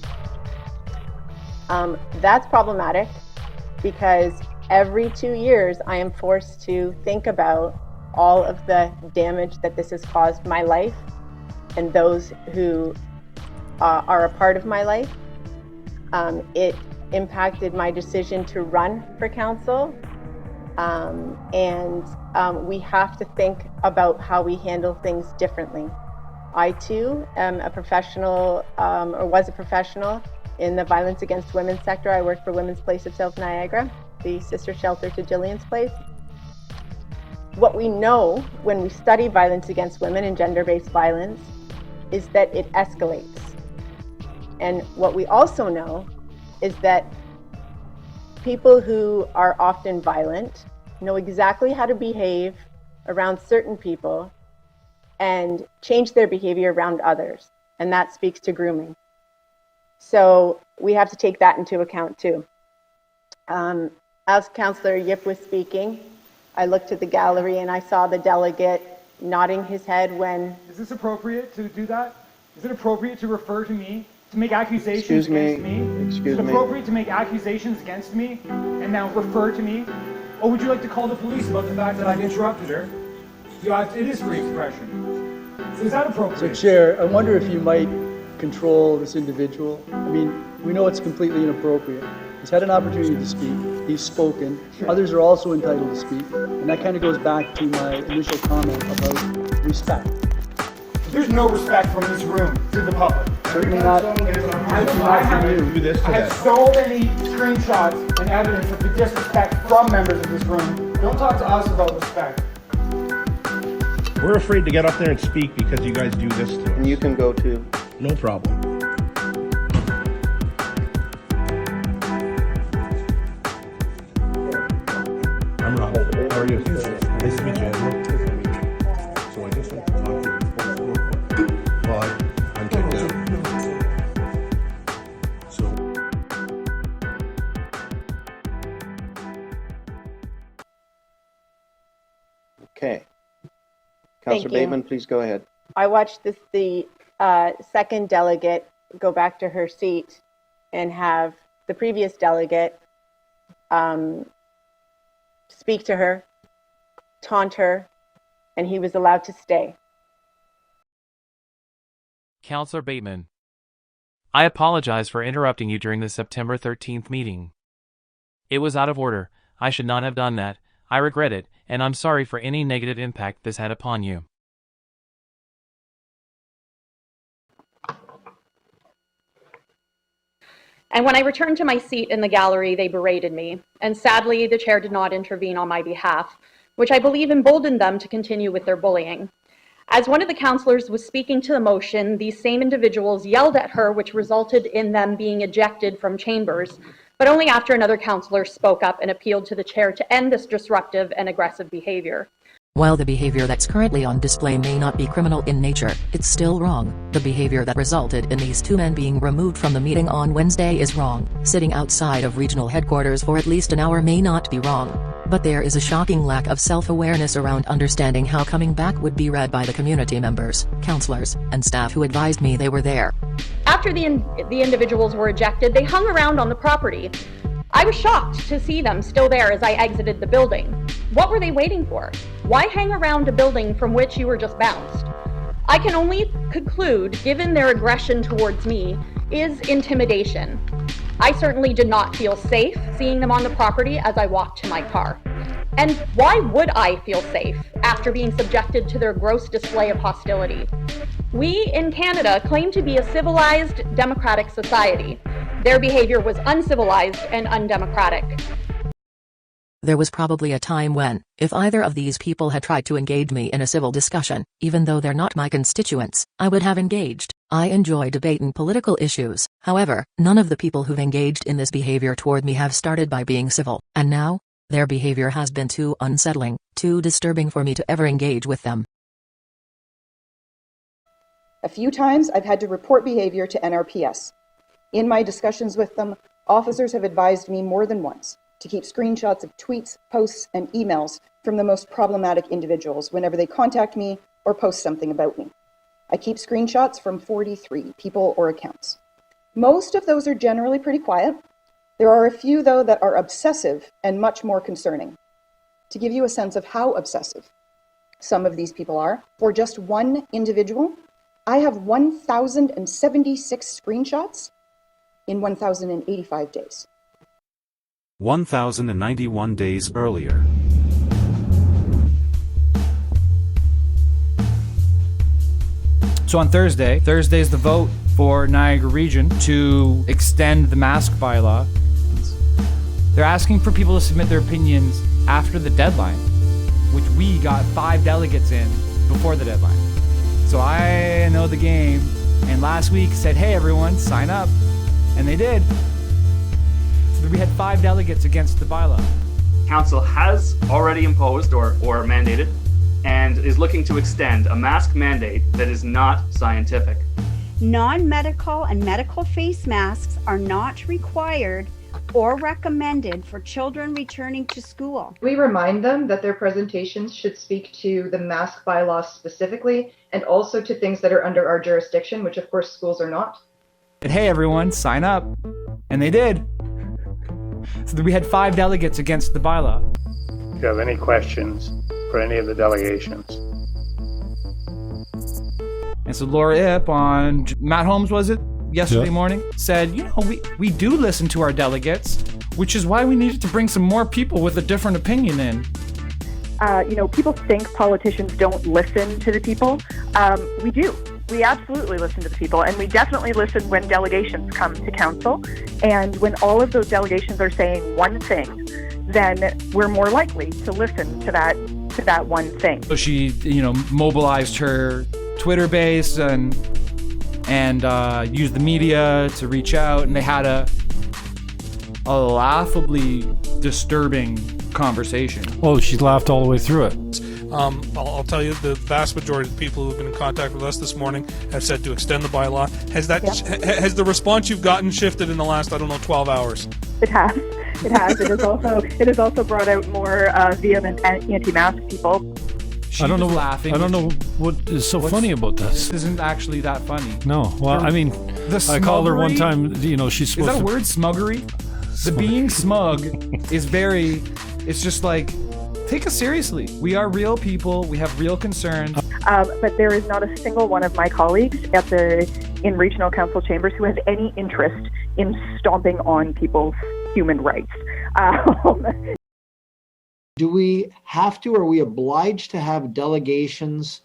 That's problematic because every 2 years I am forced to think about all of the damage that this has caused my life and those who are a part of my life. It impacted my decision to run for council, and we have to think about how we handle things differently. I too am a professional, or was a professional in the violence against women sector. I worked for Women's Place of South Niagara, the sister shelter to Jillian's Place. What we know when we study violence against women and gender-based violence is that it escalates. And what we also know is that people who are often violent know exactly how to behave around certain people and change their behavior around others. And that speaks to grooming. So we have to take that into account too. As Councillor Yip was speaking, I looked at the gallery and I saw the delegate nodding his head when... Is this appropriate to do that? Is it appropriate to refer to me, to make accusations against me? Is it appropriate to make accusations against me and now refer to me? Or would you like to call the police about the fact that I've interrupted her? It is free expression. So is that appropriate? So Chair, I wonder if you might control this individual. I mean, we know it's completely inappropriate. He's had an opportunity to speak. He's spoken. Sure. Others are also entitled to speak. And that kind of goes back to my initial comment about respect. There's no respect from this room to the public. Certainly not. I have so many screenshots and evidence of the disrespect from members of this room. Don't talk to us about respect. We're afraid to get up there and speak because you guys do this to us. And you can go too. No problem. I'm Rob. How are you? Nice to meet you, Angela. So I just want to talk to you real quick. Well, I'm kicked out. So. Okay. Councillor Bateman, please go ahead. I watched the second delegate go back to her seat and have the previous delegate speak to her, taunt her, and he was allowed to stay. Councillor Bateman, I apologize for interrupting you during the September 13th meeting. It was out of order. I should not have done that. I regret it, and I'm sorry for any negative impact this had upon you. And when I returned to my seat in the gallery, they berated me. And sadly, the chair did not intervene on my behalf, which I believe emboldened them to continue with their bullying. As one of the councillors was speaking to the motion, these same individuals yelled at her, which resulted in them being ejected from chambers, but only after another councillor spoke up and appealed to the chair to end this disruptive and aggressive behavior. While the behavior that's currently on display may not be criminal in nature, it's still wrong. The behavior that resulted in these two men being removed from the meeting on Wednesday is wrong. Sitting outside of regional headquarters for at least an hour may not be wrong. But there is a shocking lack of self-awareness around understanding how coming back would be read by the community members, councillors, and staff who advised me they were there. After the individuals were ejected, they hung around on the property. I was shocked to see them still there as I exited the building. What were they waiting for? Why hang around a building from which you were just bounced? I can only conclude, given their aggression towards me, is intimidation. I certainly did not feel safe seeing them on the property as I walked to my car. And why would I feel safe after being subjected to their gross display of hostility? We in Canada claim to be a civilized, democratic society. Their behavior was uncivilized and undemocratic. There was probably a time when, if either of these people had tried to engage me in a civil discussion, even though they're not my constituents, I would have engaged. I enjoy debating political issues. However, none of the people who've engaged in this behavior toward me have started by being civil, and now, their behavior has been too unsettling, too disturbing for me to ever engage with them. A few times I've had to report behavior to NRPS. In my discussions with them, officers have advised me more than once to keep screenshots of tweets, posts, and emails from the most problematic individuals whenever they contact me or post something about me. I keep screenshots from 43 people or accounts. Most of those are generally pretty quiet. There are a few, though, that are obsessive and much more concerning. To give you a sense of how obsessive some of these people are, for just one individual, I have 1,076 screenshots in 1,085 days. 1,091 days earlier. So on Thursday's the vote for Niagara Region to extend the mask bylaw. They're asking for people to submit their opinions after the deadline, which we got 5 delegates in before the deadline. So I know the game, and last week said, hey everyone, sign up, and they did. So we had 5 delegates against the bylaw. Council has already imposed or mandated and is looking to extend a mask mandate that is not scientific. Non-medical and medical face masks are not required or recommended for children returning to school. We remind them that their presentations should speak to the mask bylaw specifically and also to things that are under our jurisdiction, which of course schools are not. And hey everyone, sign up. And they did. So we had 5 delegates against the bylaw. Do you have any questions for any of the delegations? And so Laura Ip on Matt Holmes, was it? Yesterday morning, said, you know, we do listen to our delegates, which is why we needed to bring some more people with a different opinion in. You know, people think politicians don't listen to the people. We do. We absolutely listen to the people, and we definitely listen when delegations come to council. And when all of those delegations are saying one thing, then we're more likely to listen to that one thing. So she, you know, mobilized her Twitter base and used the media to reach out, and they had a laughably disturbing conversation. Oh, she laughed all the way through it. I'll tell you, the vast majority of the people who've been in contact with us this morning have said to extend the bylaw. Has has the response you've gotten shifted in the last, 12 hours? It has. It has. It has also brought out more vehement anti-mask people. I don't know what is so funny about this. This isn't actually that funny. No. Well, I mean, I called her one time, you know, she's supposed to... Is that a word, smuggery? The being smug is very... It's just like, take us seriously. We are real people. We have real concerns. But there is not a single one of my colleagues in regional council chambers who has any interest in stomping on people's human rights. Do we have to, or are we obliged to have delegations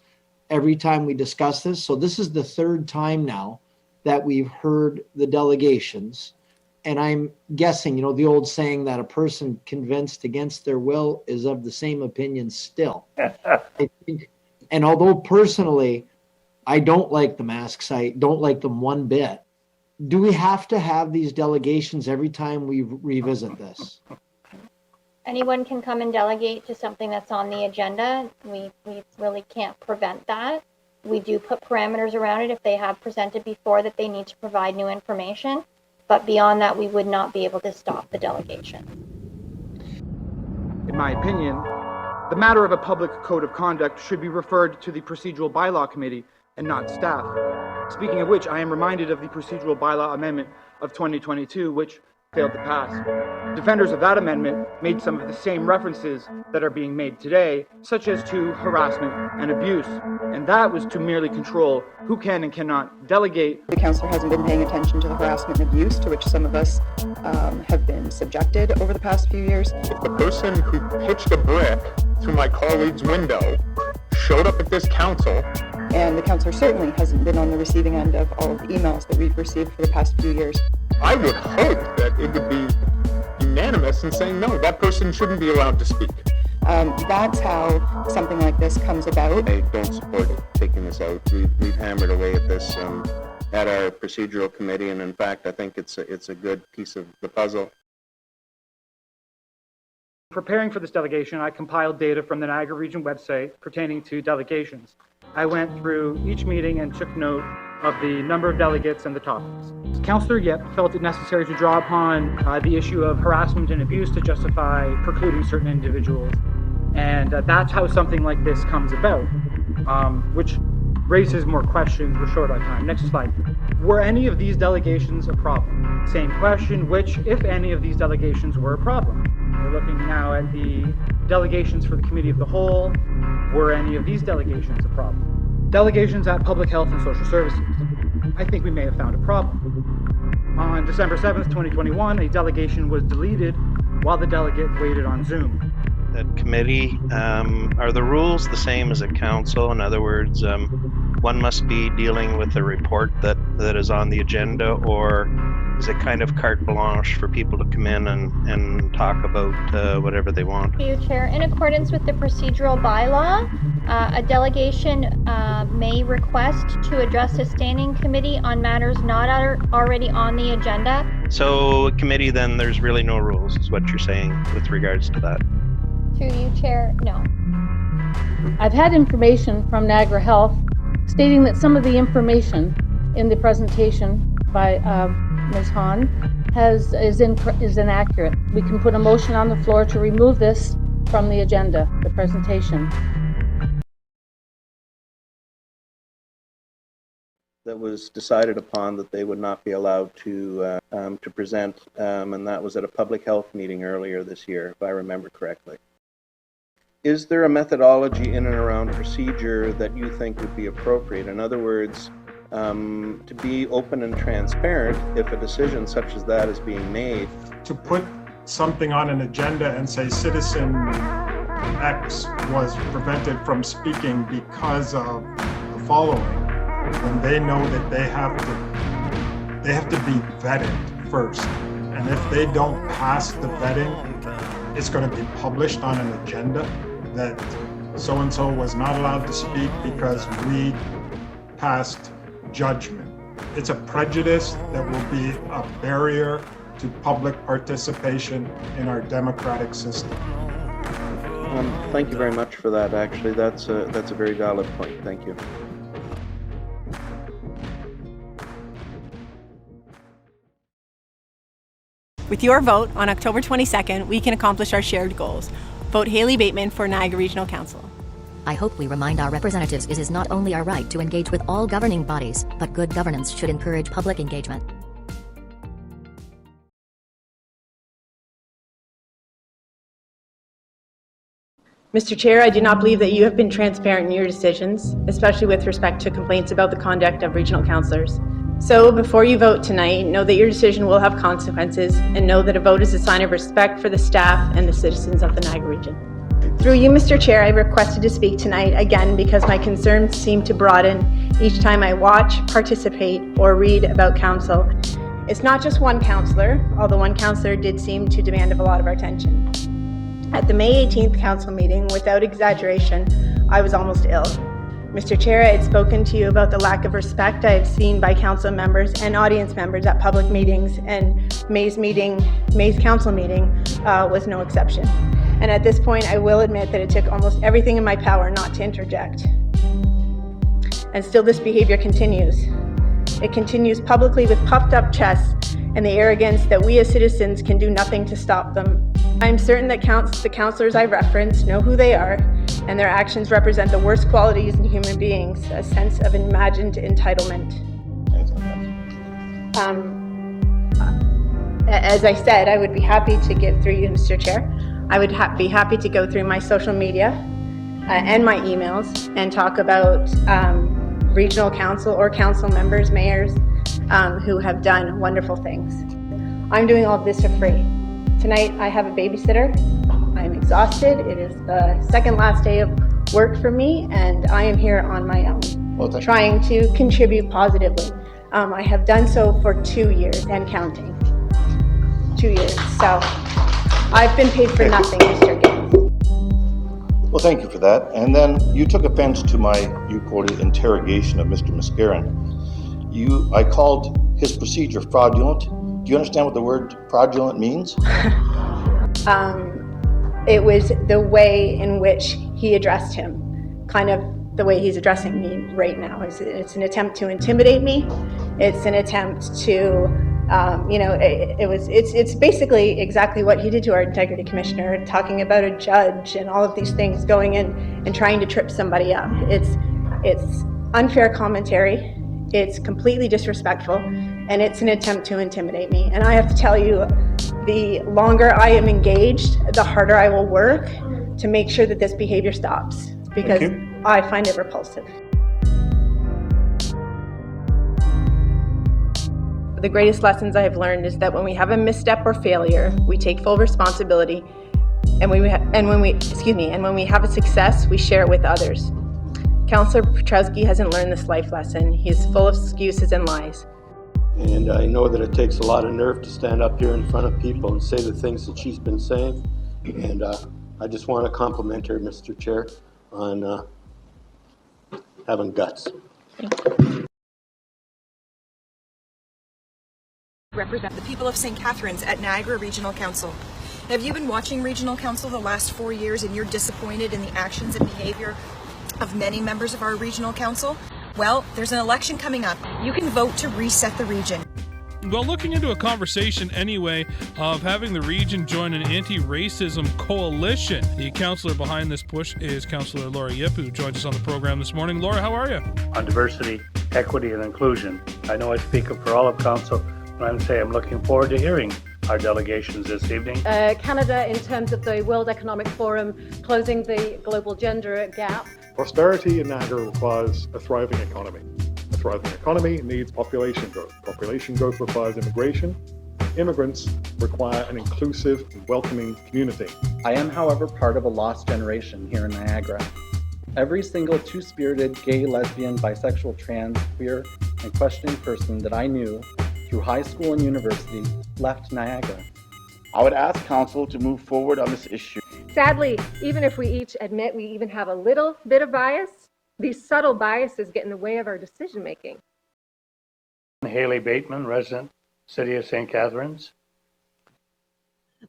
every time we discuss this? So this is the 3rd time now that we've heard the delegations. And I'm guessing, you know, the old saying that a person convinced against their will is of the same opinion still. And although personally, I don't like the masks, I don't like them one bit. Do we have to have these delegations every time we revisit this? Anyone can come and delegate to something that's on the agenda. We really can't prevent that. We do put parameters around it if they have presented before that they need to provide new information. But beyond that, we would not be able to stop the delegation. In my opinion, the matter of a public code of conduct should be referred to the Procedural Bylaw Committee and not staff. Speaking of which, I am reminded of the Procedural Bylaw Amendment of 2022, which failed to pass. Defenders of that amendment made some of the same references that are being made today, such as to harassment and abuse, and that was to merely control who can and cannot delegate. The councillor hasn't been paying attention to the harassment and abuse to which some of us have been subjected over the past few years. If the person who pitched a brick through my colleague's window showed up at this council, and the councillor certainly hasn't been on the receiving end of all of the emails that we've received for the past few years. I would hope that it would be unanimous in saying, no, that person shouldn't be allowed to speak. That's how something like this comes about. I don't support taking this out. We've hammered away at this at our procedural committee, and in fact, I think it's a good piece of the puzzle. Preparing for this delegation, I compiled data from the Niagara Region website pertaining to delegations. I went through each meeting and took note of the number of delegates and the topics. Councillor Yip felt it necessary to draw upon the issue of harassment and abuse to justify precluding certain individuals. And that's how something like this comes about, which raises more questions. We're short on time. Next slide. Were any of these delegations a problem? Same question, which, if any of these delegations were a problem? We're looking now at the delegations for the Committee of the Whole. Were any of these delegations a problem? Delegations at Public Health and Social Services. I think we may have found a problem. On December 7th, 2021, a delegation was deleted while the delegate waited on Zoom. That committee, are the rules the same as a council? In other words, one must be dealing with a report that is on the agenda, or is it kind of carte blanche for people to come in and talk about whatever they want? Through you, Chair. In accordance with the procedural bylaw, a delegation may request to address a standing committee on matters not already on the agenda. So a committee, then there's really no rules, is what you're saying with regards to that? Through you, Chair, no. I've had information from Niagara Health stating that some of the information in the presentation by Ms. Hahn is inaccurate. We can put a motion on the floor to remove this from the agenda, the presentation. That was decided upon that they would not be allowed to present, and that was at a public health meeting earlier this year, if I remember correctly. Is there a methodology in and around procedure that you think would be appropriate? In other words, to be open and transparent if a decision such as that is being made. To put something on an agenda and say citizen X was prevented from speaking because of the following, when they know that they have to be vetted first. And if they don't pass the vetting, it's going to be published on an agenda that so-and-so was not allowed to speak because we passed judgment. It's a prejudice that will be a barrier to public participation in our democratic system. Thank you very much for that. Actually, that's a very valid point. Thank you. With your vote on October 22nd, we can accomplish our shared goals. Vote Haley Bateman for Niagara Regional Council. I hope we remind our representatives it is not only our right to engage with all governing bodies, but good governance should encourage public engagement. Mr. Chair, I do not believe that you have been transparent in your decisions, especially with respect to complaints about the conduct of regional councillors. So, before you vote tonight, know that your decision will have consequences, and know that a vote is a sign of respect for the staff and the citizens of the Niagara region. Through you, Mr. Chair, I requested to speak tonight again because my concerns seem to broaden each time I watch, participate, or read about council. It's not just one councillor, although one councillor did seem to demand a lot of our attention. At the May 18th council meeting, without exaggeration, I was almost ill. Mr. Chair, I had spoken to you about the lack of respect I have seen by council members and audience members at public meetings, and May's council meeting was no exception. And at this point, I will admit that it took almost everything in my power not to interject. And still this behavior continues. It continues publicly with puffed up chests and the arrogance that we as citizens can do nothing to stop them. I'm certain that the councillors I reference know who they are, and their actions represent the worst qualities in human beings, a sense of imagined entitlement. As I said, I would be happy to get through you, Mr. Chair. I would be happy to go through my social media and my emails and talk about regional council or council members, mayors, who have done wonderful things. I'm doing all of this for free. Tonight I have a babysitter. I'm exhausted. It is the second last day of work for me, and I am here on my own, trying to contribute positively. I have done so for 2 years and counting. 2 years. So I've been paid for nothing, Mr. Gaines. Well, thank you for that. And then you took offense to my, you quoted, interrogation of Mr. Mascarin. I called his procedure fraudulent. Do you understand what the word fraudulent means? It was the way in which he addressed him, kind of the way he's addressing me right now. It's an attempt to intimidate me. It's an attempt to, it's basically exactly what he did to our integrity commissioner, talking about a judge and all of these things, going in and trying to trip somebody up. It's unfair commentary. It's completely disrespectful, and it's an attempt to intimidate me. And I have to tell you, the longer I am engaged, the harder I will work to make sure that this behavior stops, because I find it repulsive. The greatest lessons I have learned is that when we have a misstep or failure, we take full responsibility, and when we have a success, we share it with others. Councillor Petrowski hasn't learned this life lesson. He's full of excuses and lies. And I know that it takes a lot of nerve to stand up here in front of people and say the things that she's been saying. And I just want to compliment her, Mr. Chair, on having guts. Represent the people of St. Catharines at Niagara Regional Council. Have you been watching Regional Council the last 4 years and you're disappointed in the actions and behavior of many members of our Regional Council? Well, there's an election coming up. You can vote to reset the region. Well, looking into a conversation anyway of having the region join an anti-racism coalition. The councillor behind this push is Councillor Laura Yip, who joins us on the program this morning. Laura, how are you? On diversity, equity, and inclusion. I know I speak for all of council when I'm saying I'm looking forward to hearing our delegations this evening. Canada, in terms of the World Economic Forum, closing the global gender gap. Prosperity in Niagara requires a thriving economy. A thriving economy needs population growth. Population growth requires immigration. Immigrants require an inclusive and welcoming community. I am, however, part of a lost generation here in Niagara. Every single two-spirited gay, lesbian, bisexual, trans, queer, and questioning person that I knew through high school and university left Niagara. I would ask Council to move forward on this issue. Sadly, even if we each admit we even have a little bit of bias, these subtle biases get in the way of our decision making. Haley Bateman, resident, City of St. Catharines.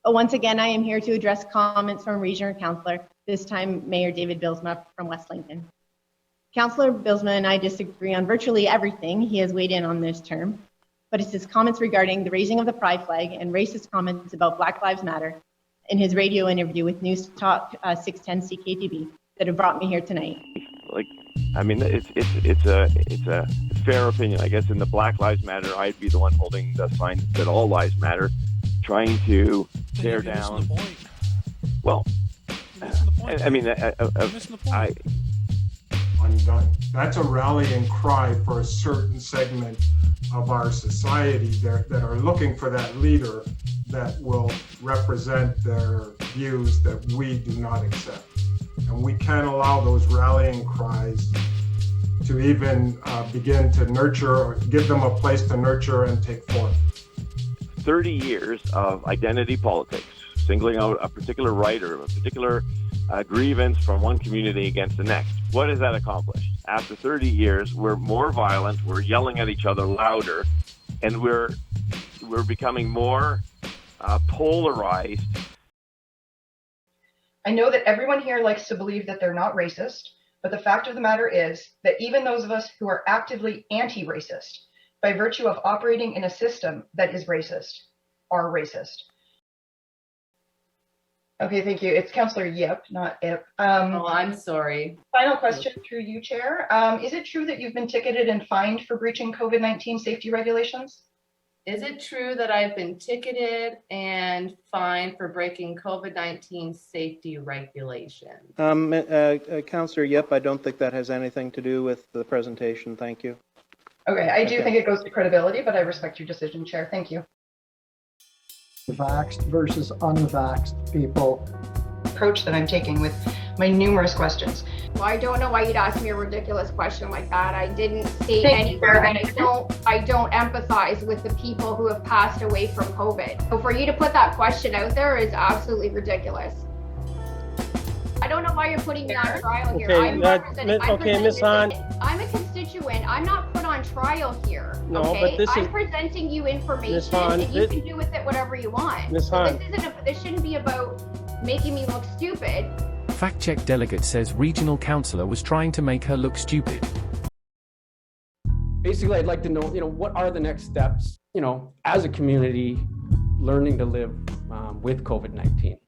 Once again, I am here to address comments from Regional Councillor, this time Mayor David Bylsma from West Lincoln. Councillor Bylsma and I disagree on virtually everything he has weighed in on this term, but it's his comments regarding the raising of the pride flag and racist comments about Black Lives Matter in his radio interview with News Talk 610 CKTB that have brought me here tonight. It's a fair opinion. I guess in the Black Lives Matter, I'd be the one holding the sign that said all lives matter, trying to tear down. Well, That's a rallying cry for a certain segment of our society that are looking for that leader that will represent their views that we do not accept. And we can't allow those rallying cries to even begin to nurture or give them a place to nurture and take form. 30 years of identity politics, singling out a particular right or a particular grievance from one community against the next. What has that accomplished? After 30 years, we're more violent, we're yelling at each other louder, and we're becoming more polarized. I know that everyone here likes to believe that they're not racist, but the fact of the matter is that even those of us who are actively anti-racist, by virtue of operating in a system that is racist, are racist. Okay, thank you. It's Councillor Yip, not Ip. I'm sorry. Final question through you, Chair. Is it true that you've been ticketed and fined for breaching COVID-19 safety regulations? Is it true that I've been ticketed and fined for breaking COVID-19 safety regulations? Councillor, yep, I don't think that has anything to do with the presentation. Thank you. Okay, I do think it goes to credibility, but I respect your decision, Chair. Thank you. Vaxxed versus unvaxxed people. Approach that I'm taking with my numerous questions. Well, I don't know why you'd ask me a ridiculous question like that. I didn't state anywhere, and I don't empathize with the people who have passed away from COVID. So for you to put that question out there is absolutely ridiculous. I don't know why you're putting me on trial here. Okay, Ms. Hahn. I'm a constituent. I'm not put on trial here. No, okay? but this I'm is presenting you information, Hahn, and you can do with it whatever you want. Ms. So Hahn. this shouldn't be about making me look stupid. Fact check delegate says regional councillor was trying to make her look stupid. Basically, I'd like to know, what are the next steps, as a community learning to live with COVID-19?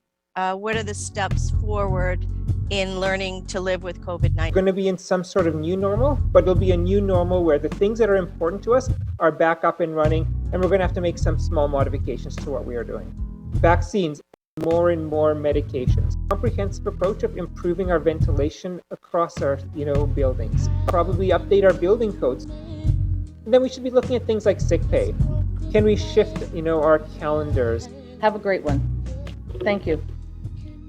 What are the steps forward in learning to live with COVID-19? We're going to be in some sort of new normal, but it'll be a new normal where the things that are important to us are back up and running, and we're going to have to make some small modifications to what we are doing. Vaccines, more and more medications, comprehensive approach of improving our ventilation across our, buildings, probably update our building codes. And then we should be looking at things like sick pay. Can we shift, our calendars? Have a great one. Thank you.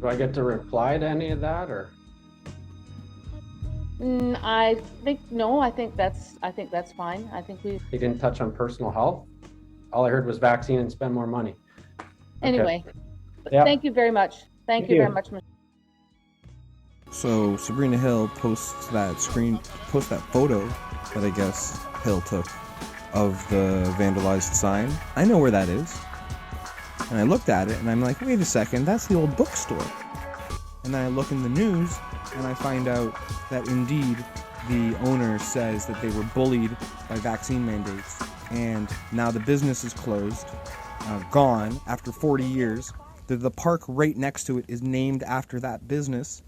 Do I get to reply to any of that, or? I think no. I think that's fine. I think we. They didn't touch on personal health. All I heard was vaccine and spend more money. Anyway, Yep. Thank you very much. Thank you very much, Mr. So Sabrina Hill posts that photo that I guess Hill took of the vandalized sign. I know where that is. And I looked at it and I'm like, wait a second, that's the old bookstore. And then I look in the news and I find out that indeed the owner says that they were bullied by vaccine mandates. And now the business is closed, gone after 40 years. The park right next to it is named after that business.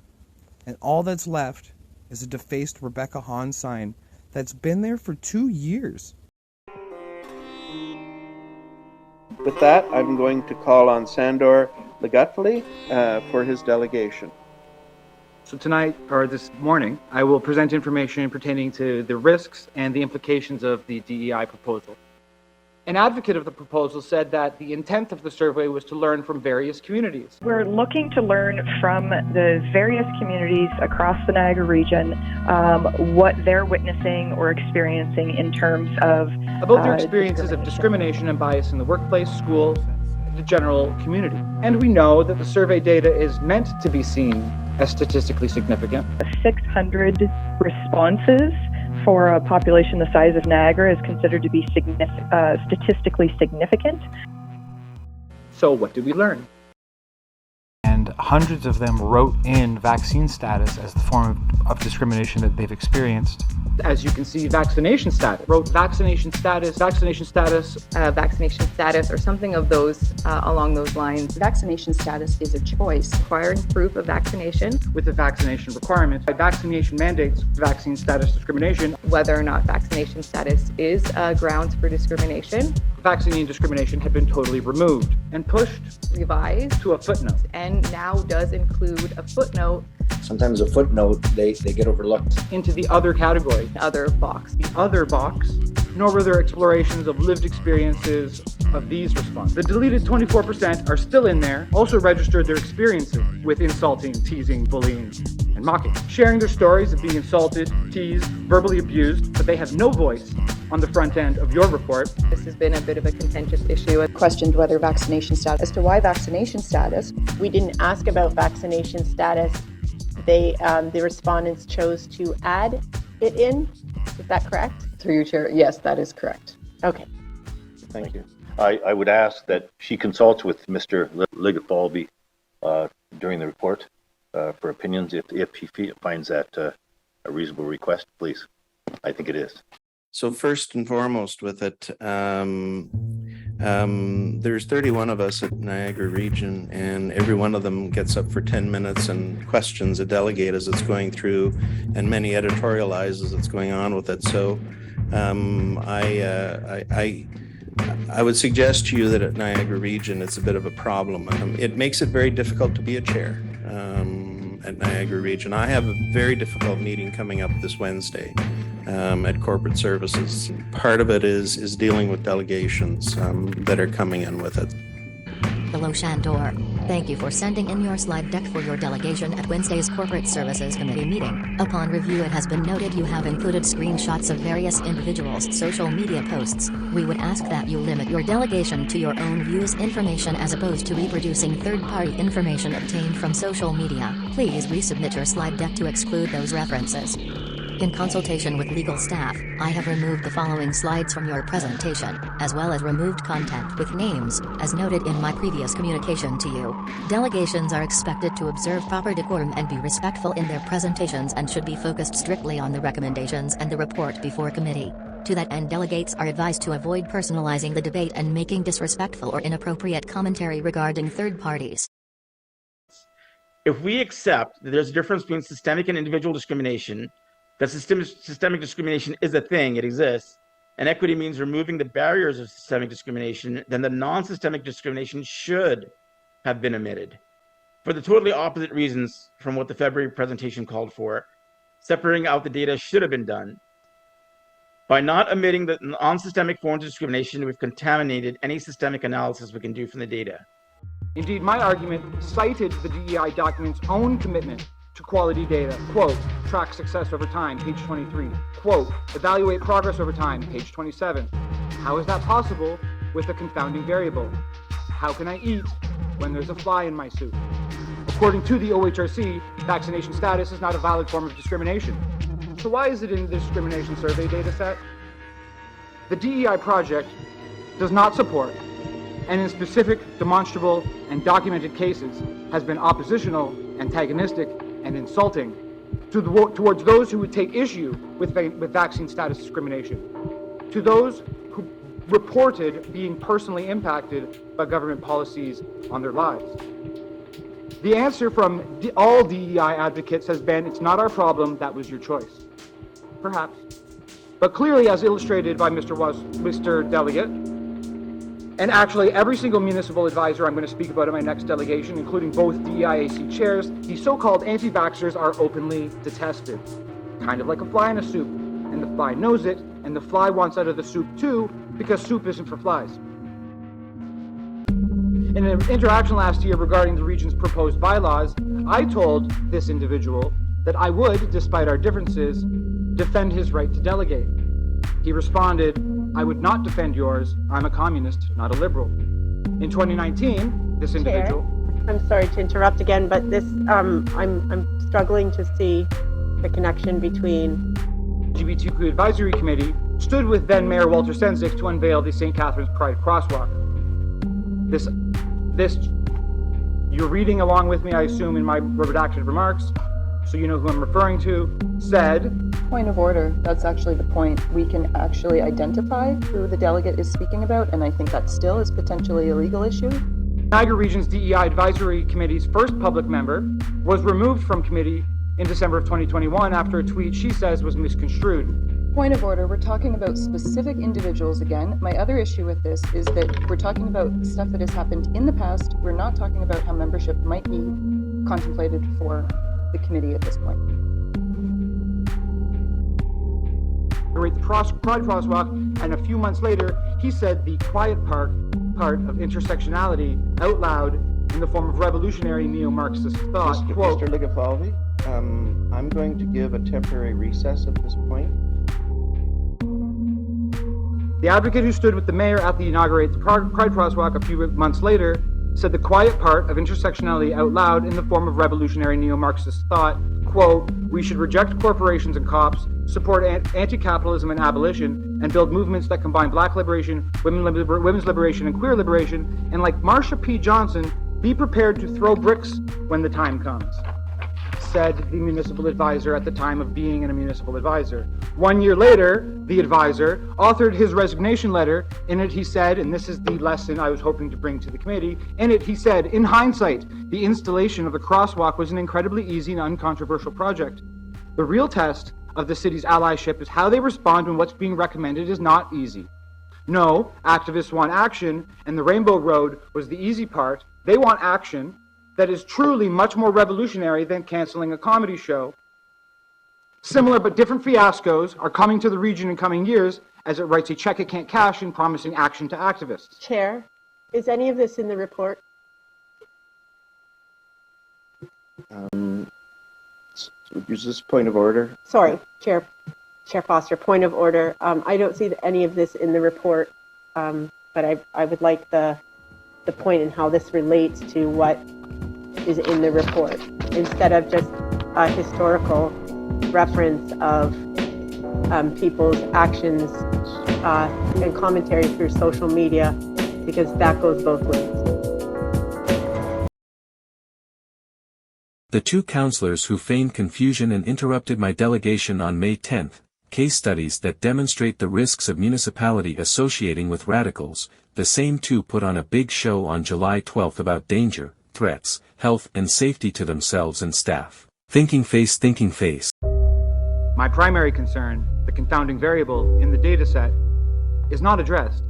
And all that's left is a defaced Rebecca Hahn sign that's been there for 2 years. With that, I'm going to call on Sandor Legatfoli for his delegation. So tonight, or this morning, I will present information pertaining to the risks and the implications of the DEI proposal. An advocate of the proposal said that the intent of the survey was to learn from various communities. We're looking to learn from the various communities across the Niagara region what they're witnessing or experiencing in terms of about their experiences of discrimination and bias in the workplace, school, the general community. And we know that the survey data is meant to be seen as statistically significant. 600 responses for a population the size of Niagara is considered to be statistically significant. So what did we learn? And hundreds of them wrote in vaccine status as the form of discrimination that they've experienced. As you can see, vaccination status, wrote vaccination status, vaccination status, or something of those along those lines. Vaccination status is a choice, requiring proof of vaccination. With a vaccination requirement. By vaccination mandates, vaccine status discrimination. Whether or not vaccination status is grounds for discrimination. Vaccine discrimination had been totally removed and pushed, revised to a footnote. And now does include a footnote. Sometimes a footnote, they get overlooked. Into the other category. Other box. The other box, nor were there explorations of lived experiences of these responses. The deleted 24% are still in there, also registered their experiences with insulting, teasing, bullying, and mocking. Sharing their stories of being insulted, teased, verbally abused, but they have no voice on the front end of your report. This has been a bit of a contentious issue. I questioned whether vaccination status, as to why vaccination status. We didn't ask about vaccination status. The respondents chose to add it in. Is that correct? Through you, Chair. Yes, that is correct. Okay. Thank you. I would ask that she consults with Mr. Legatfoli during the report for opinions if he finds that a reasonable request, please. I think it is. So first and foremost with it, there's 31 of us at Niagara Region, and every one of them gets up for 10 minutes and questions a delegate as it's going through, and many editorialize as it's going on with it. So I would suggest to you that at Niagara Region, it's a bit of a problem. It makes it very difficult to be a chair at Niagara Region. I have a very difficult meeting coming up this Wednesday at Corporate Services. Part of it is dealing with delegations that are coming in with it. Hello Shandor. Thank you for sending in your slide deck for your delegation at Wednesday's Corporate Services Committee meeting. Upon review, it has been noted you have included screenshots of various individuals' social media posts. We would ask that you limit your delegation to your own views information as opposed to reproducing third-party information obtained from social media. Please resubmit your slide deck to exclude those references. In consultation with legal staff, I have removed the following slides from your presentation, as well as removed content with names, as noted in my previous communication to you. Delegations are expected to observe proper decorum and be respectful in their presentations and should be focused strictly on the recommendations and the report before committee. To that end, delegates are advised to avoid personalizing the debate and making disrespectful or inappropriate commentary regarding third parties. If we accept that there's a difference between systemic and individual discrimination, that systemic discrimination is a thing, it exists, and equity means removing the barriers of systemic discrimination, then the non-systemic discrimination should have been omitted. For the totally opposite reasons from what the February presentation called for, separating out the data should have been done. By not omitting the non-systemic forms of discrimination, we've contaminated any systemic analysis we can do from the data. Indeed, my argument cited the DEI document's own commitment to quality data. Quote, track success over time, page 23. Quote, evaluate progress over time, page 27. How is that possible with a confounding variable? How can I eat when there's a fly in my soup? According to the OHRC, vaccination status is not a valid form of discrimination. So why is it in the discrimination survey data set? The DEI project does not support, and in specific, demonstrable, and documented cases, has been oppositional, antagonistic, and insulting towards those who would take issue with vaccine status discrimination, to those who reported being personally impacted by government policies on their lives. The answer from all DEI advocates has been, it's not our problem, that was your choice. Perhaps. But clearly, as illustrated by Mr. Delegate, and actually every single municipal advisor I'm going to speak about in my next delegation, including both DEIAC chairs, these so-called anti-vaxxers are openly detested. Kind of like a fly in a soup, and the fly knows it, and the fly wants out of the soup too, because soup isn't for flies. In an interaction last year regarding the region's proposed bylaws, I told this individual that I would, despite our differences, defend his right to delegate. He responded, I would not defend yours. I'm a communist, not a liberal. In 2019, this individual... Chair, I'm sorry to interrupt again, but this, I'm struggling to see the connection between... LGBTQ Advisory Committee stood with then Mayor Walter Sendzik to unveil the St. Catharines Pride Crosswalk. This, you're reading along with me, I assume, in my redacted remarks, so you know who I'm referring to, said... Point of order. That's actually the point. We can actually identify who the delegate is speaking about, and I think that still is potentially a legal issue. Niagara Region's DEI Advisory Committee's first public member was removed from committee in December of 2021 after a tweet she says was misconstrued. Point of order. We're talking about specific individuals again. My other issue with this is that we're talking about stuff that has happened in the past. We're not talking about how membership might be contemplated for the committee at this point. The Pride Crosswalk, and a few months later, he said the quiet part of intersectionality out loud in the form of revolutionary neo-Marxist thought. Mr. Ligafalvi, I'm going to give a temporary recess at this point. The advocate who stood with the mayor at the inaugurated Pride Crosswalk a few months later said the quiet part of intersectionality out loud in the form of revolutionary neo-Marxist thought, quote, we should reject corporations and cops, support anti-capitalism and abolition, and build movements that combine black liberation, women's liberation, and queer liberation, and like Marsha P. Johnson, be prepared to throw bricks when the time comes, said the municipal advisor at the time of being a municipal advisor. 1 year later, the advisor authored his resignation letter. In it, he said, and this is the lesson I was hoping to bring to the committee, in it, he said, in hindsight, the installation of the crosswalk was an incredibly easy and uncontroversial project. The real test of the city's allyship is how they respond when what's being recommended is not easy. No, activists want action, and the Rainbow Road was the easy part. They want action that is truly much more revolutionary than canceling a comedy show. Similar but different fiascos are coming to the region in coming years as it writes a check it can't cash in promising action to activists. Chair, is any of this in the report? Is this point of order? Sorry, Chair Foster, point of order. I don't see any of this in the report, but I would like the point in how this relates to what is in the report, instead of just a historical reference of people's actions and commentary through social media, because that goes both ways. The two councillors who feigned confusion and interrupted my delegation on May 10th, case studies that demonstrate the risks of municipality associating with radicals, the same two put on a big show on July 12th about danger, threats, health and safety to themselves and staff. Thinking face, thinking face. My primary concern, the confounding variable in the data set, is not addressed.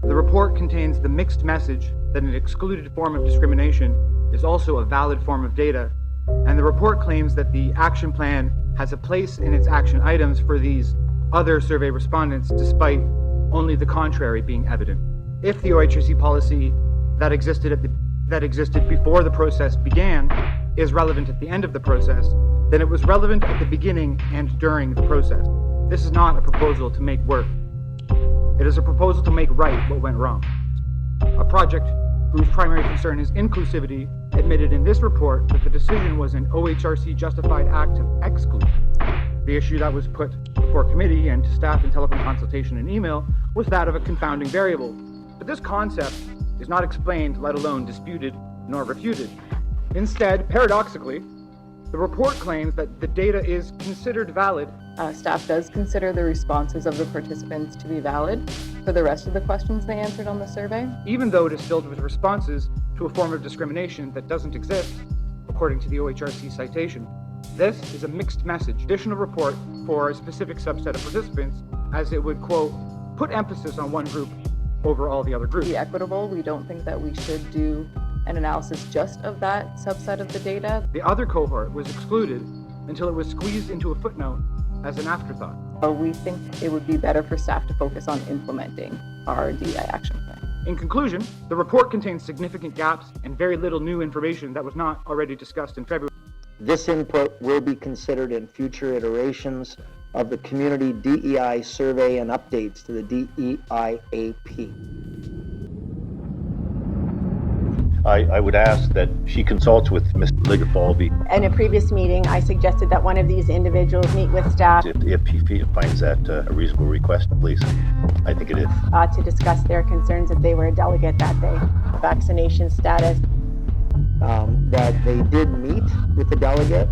The report contains the mixed message that an excluded form of discrimination is also a valid form of data, and the report claims that the action plan has a place in its action items for these other survey respondents, despite only the contrary being evident. If the OHRC policy that existed before the process began is relevant at the end of the process, then it was relevant at the beginning and during the process. This is not a proposal to make work. It is a proposal to make right what went wrong. A project whose primary concern is inclusivity admitted in this report that the decision was an OHRC justified act to exclude. The issue that was put before committee and to staff in telephone consultation and email was that of a confounding variable. But this concept is not explained, let alone disputed, nor refuted. Instead, paradoxically, the report claims that the data is considered valid. Staff does consider the responses of the participants to be valid for the rest of the questions they answered on the survey. Even though it is filled with responses to a form of discrimination that doesn't exist, according to the OHRC citation. This is a mixed message, additional report for a specific subset of participants, as it would, quote, put emphasis on one group over all the other groups. To be equitable, we don't think that we should do an analysis just of that subset of the data. The other cohort was excluded until it was squeezed into a footnote as an afterthought. We think it would be better for staff to focus on implementing our DEI action plan. In conclusion, the report contains significant gaps and very little new information that was not already discussed in February. This input will be considered in future iterations of the community DEI survey and updates to the DEIAP. I would ask that she consults with Ms. Ligafalvi. In a previous meeting, I suggested that one of these individuals meet with staff If he finds that a reasonable request, please. I think it is. To discuss their concerns if they were a delegate that day. Vaccination status. That they did meet with the delegate.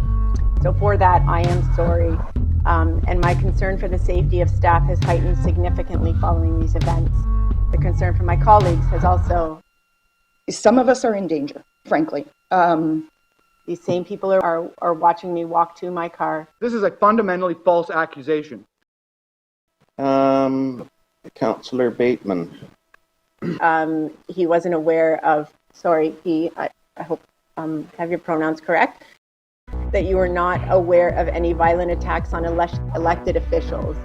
So for that, I am sorry. And my concern for the safety of staff has heightened significantly following these events. The concern for my colleagues has also. Some of us are in danger, frankly. These same people are watching me walk to my car. This is a fundamentally false accusation. Councillor Bateman. He wasn't aware of, I hope have your pronouns correct, that you were not aware of any violent attacks on elected officials.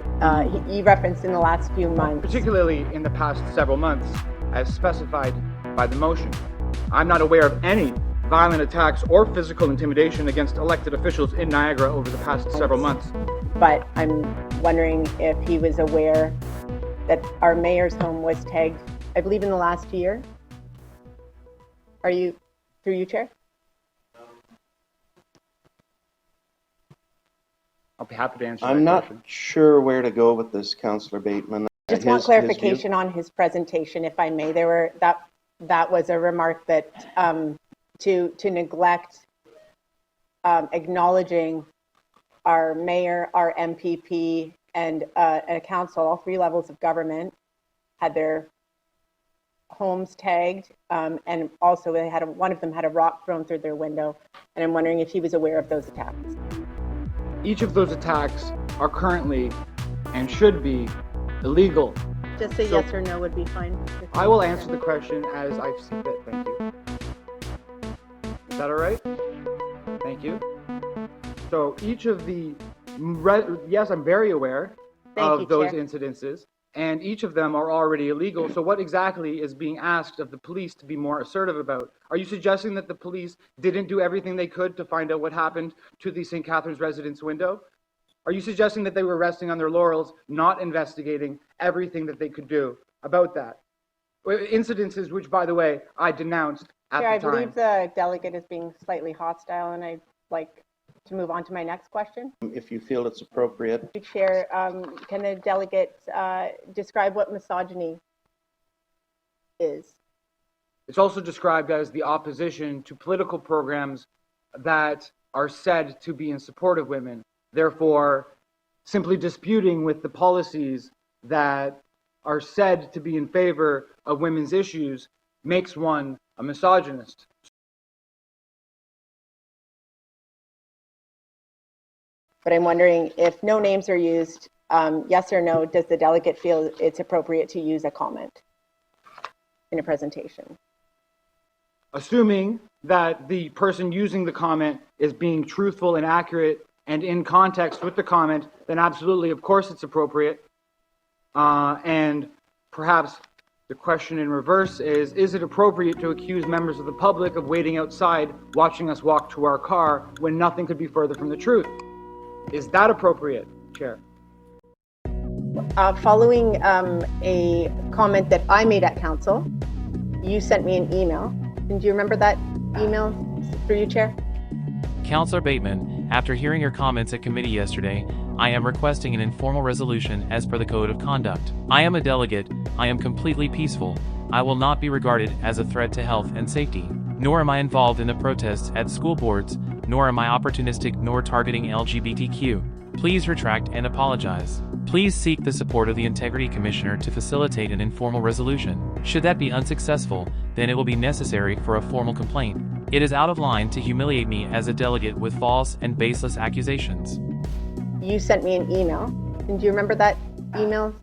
He referenced in the last few months. Particularly in the past several months, as specified by the motion. I'm not aware of any violent attacks or physical intimidation against elected officials in Niagara over the past several months. But I'm wondering if he was aware that our mayor's home was tagged, I believe, in the last year. Are you, through you, Chair? I'll be happy to answer I'm that not question. sure where to go with this, Councillor Bateman. Just want clarification on his presentation, if I may. There were that was a remark that to neglect acknowledging our mayor, our MPP, and a council, all three levels of government, had their homes tagged, and also they had one of them had a rock thrown through their window. And I'm wondering if he was aware of those attacks. Each of those attacks are currently and should be illegal Just a So- yes or no would be fine. I will answer the question as I see fit. Thank you. Is that all right? Thank you. So each of the, yes, I'm very aware Thank you, of those Chair. incidences, and each of them are already illegal. So what exactly is being asked of the police to be more assertive about? Are you suggesting that the police didn't do everything they could to find out what happened to the St. Catharines residence window? Are you suggesting that they were resting on their laurels, not investigating everything that they could do about that? Incidences which, by the way, I denounced at Chair, I the time. believe the delegate is being slightly hostile, and I'd like to move on to my next question. If you feel it's appropriate. Chair, can the delegate describe what misogyny is? It's also described as the opposition to political programs that are said to be in support of women. Therefore, simply disputing with the policies that are said to be in favor of women's issues makes one a misogynist. But I'm wondering if no names are used, yes or no, does the delegate feel it's appropriate to use a comment in a presentation? Assuming that the person using the comment is being truthful and accurate and in context with the comment, then absolutely, of course, it's appropriate. And perhaps the question in reverse is it appropriate to accuse members of the public of waiting outside, watching us walk to our car when nothing could be further from the truth? Is that appropriate, Chair? Following a comment that I made at council, you sent me an email. Do you remember that email through you, Chair? Councillor Bateman, after hearing your comments at committee yesterday, I am requesting an informal resolution as per the Code of Conduct. I am a delegate. I am completely peaceful. I will not be regarded as a threat to health and safety. Nor am I involved in the protests at school boards, nor am I opportunistic nor targeting LGBTQ. Please retract and apologize. Please seek the support of the Integrity Commissioner to facilitate an informal resolution. Should that be unsuccessful, then it will be necessary for a formal complaint. It is out of line to humiliate me as a delegate with false and baseless accusations. You sent me an email. Do you remember that email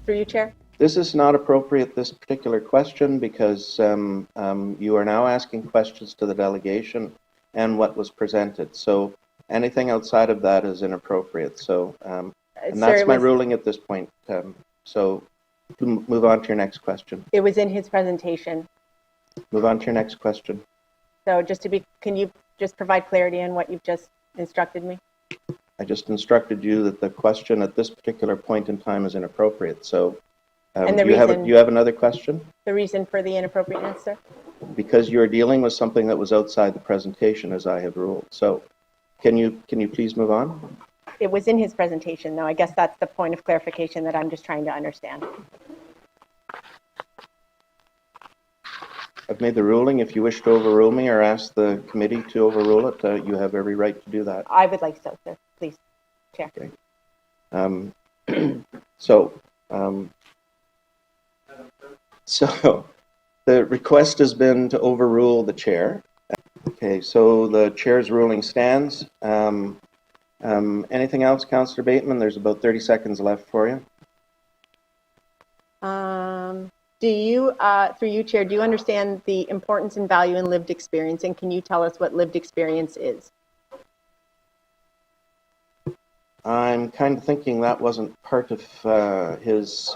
through you, Chair? This is not appropriate, this particular question, because you are now asking questions to the delegation and what was presented. So anything outside of that is inappropriate. So, and that's my ruling at this point. So move on to your next question. It was in his presentation. Move on to your next question. So just to be, can you just provide clarity on what you've just instructed me? I just instructed you that the question at this particular point in time is inappropriate. So and the do you have another question? The reason for the inappropriateness, sir? Because you're dealing with something that was outside the presentation, as I have ruled. So can you please move on? It was in his presentation, though. I guess that's the point of clarification that I'm just trying to understand. I've made the ruling. If you wish to overrule me or ask the committee to overrule it, you have every right to do that. I would like so, sir. Please, Chair. Okay. So the request has been to overrule the chair. Okay, so the chair's ruling stands. Anything else, Councillor Bateman? There's about 30 seconds left for you. Do you, through you, Chair, do you understand the importance and value in lived experience, and can you tell us what lived experience is? I'm kind of thinking that wasn't part of his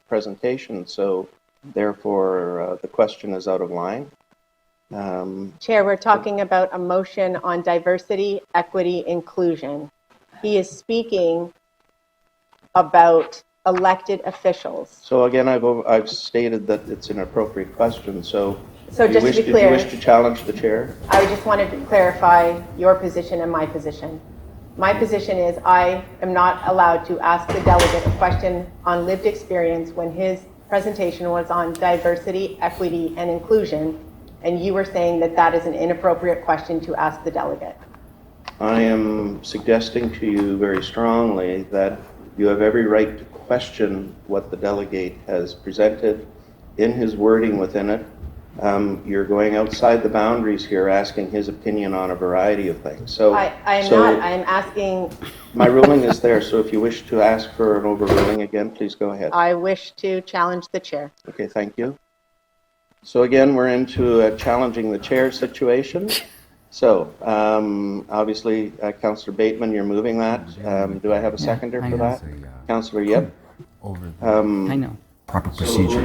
presentation, so therefore the question is out of line. Chair, we're talking about a motion on diversity, equity, inclusion. He is speaking about elected officials. So again, I've stated that it's an appropriate question. So just to be clear, do you wish to challenge the chair? I just wanted to clarify your position and my position. My position is I am not allowed to ask the delegate a question on lived experience when his presentation was on diversity, equity, and inclusion, and you were saying that that is an inappropriate question to ask the delegate. I am suggesting to you very strongly that you have every right to question what the delegate has presented in his wording within it, You're going outside the boundaries here, asking his opinion on a variety of things. So I'm not. I'm asking. My ruling is there, so if you wish to ask for an overruling again, please go ahead. I wish to challenge the chair. Okay, thank you. So again, we're into a challenging the chair situation. So obviously, Councillor Bateman, you're moving that. Do I have a seconder for that? Councillor Yip? I know. Proper procedure.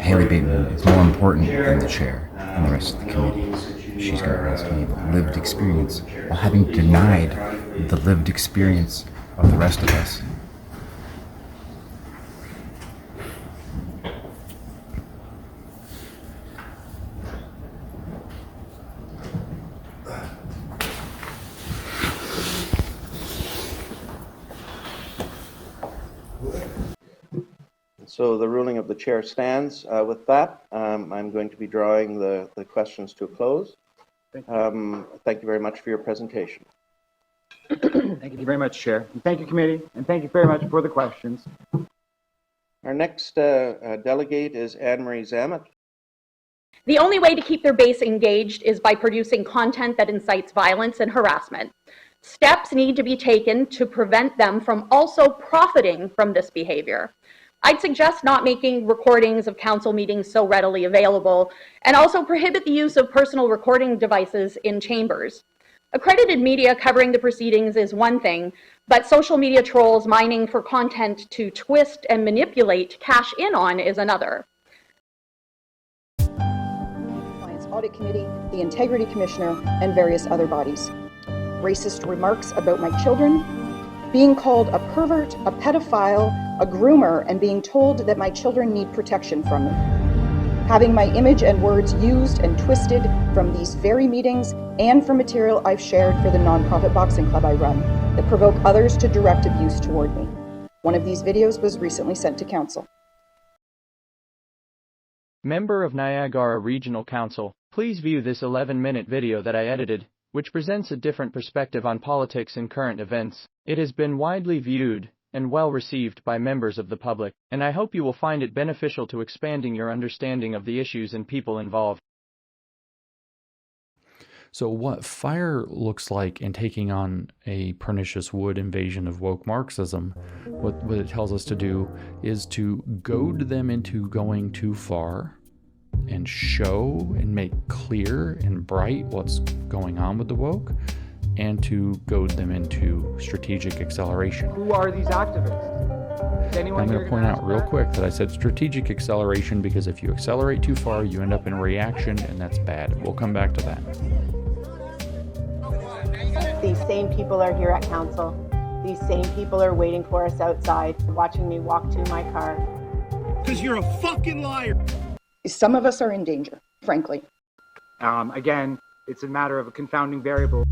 Haley Bateman is more important than the chair and the rest of the committee. She's going to ask me about lived experience while having denied the lived experience of the rest of us. So the ruling of the chair stands. With that, I'm going to be drawing the questions to a close. Thank you very much for your presentation. Thank you very much, Chair. And thank you, committee, and thank you very much for the questions. Our next delegate is Anne-Marie Zamet. The only way to keep their base engaged is by producing content that incites violence and harassment. Steps need to be taken to prevent them from also profiting from this behavior. I'd suggest not making recordings of council meetings so readily available, and also prohibit the use of personal recording devices in chambers. Accredited media covering the proceedings is one thing, but social media trolls mining for content to twist and manipulate cash in on is another. Compliance Audit Committee, the Integrity Commissioner, and various other bodies. Racist remarks about my children, being called a pervert, a pedophile, a groomer, and being told that my children need protection from me. Having my image and words used and twisted from these very meetings and from material I've shared for the nonprofit boxing club I run that provoke others to direct abuse toward me. One of these videos was recently sent to council. Member of Niagara Regional Council, please view this 11-minute video that I edited, which presents a different perspective on politics and current events. It has been widely viewed and well received by members of the public, and I hope you will find it beneficial to expanding your understanding of the issues and people involved. So what FIRE looks like in taking on a pernicious wood invasion of woke Marxism, what it tells us to do is to goad them into going too far and show and make clear and bright what's going on with the woke, and to goad them into strategic acceleration. Who are these activists? I'm going to point out real quick that I said strategic acceleration because if you accelerate too far, you end up in reaction, and that's bad. We'll come back to that. These same people are here at council. These same people are waiting for us outside, watching me walk to my car. Because you're a fucking liar. Some of us are in danger, frankly. Again, it's a matter of a confounding variable.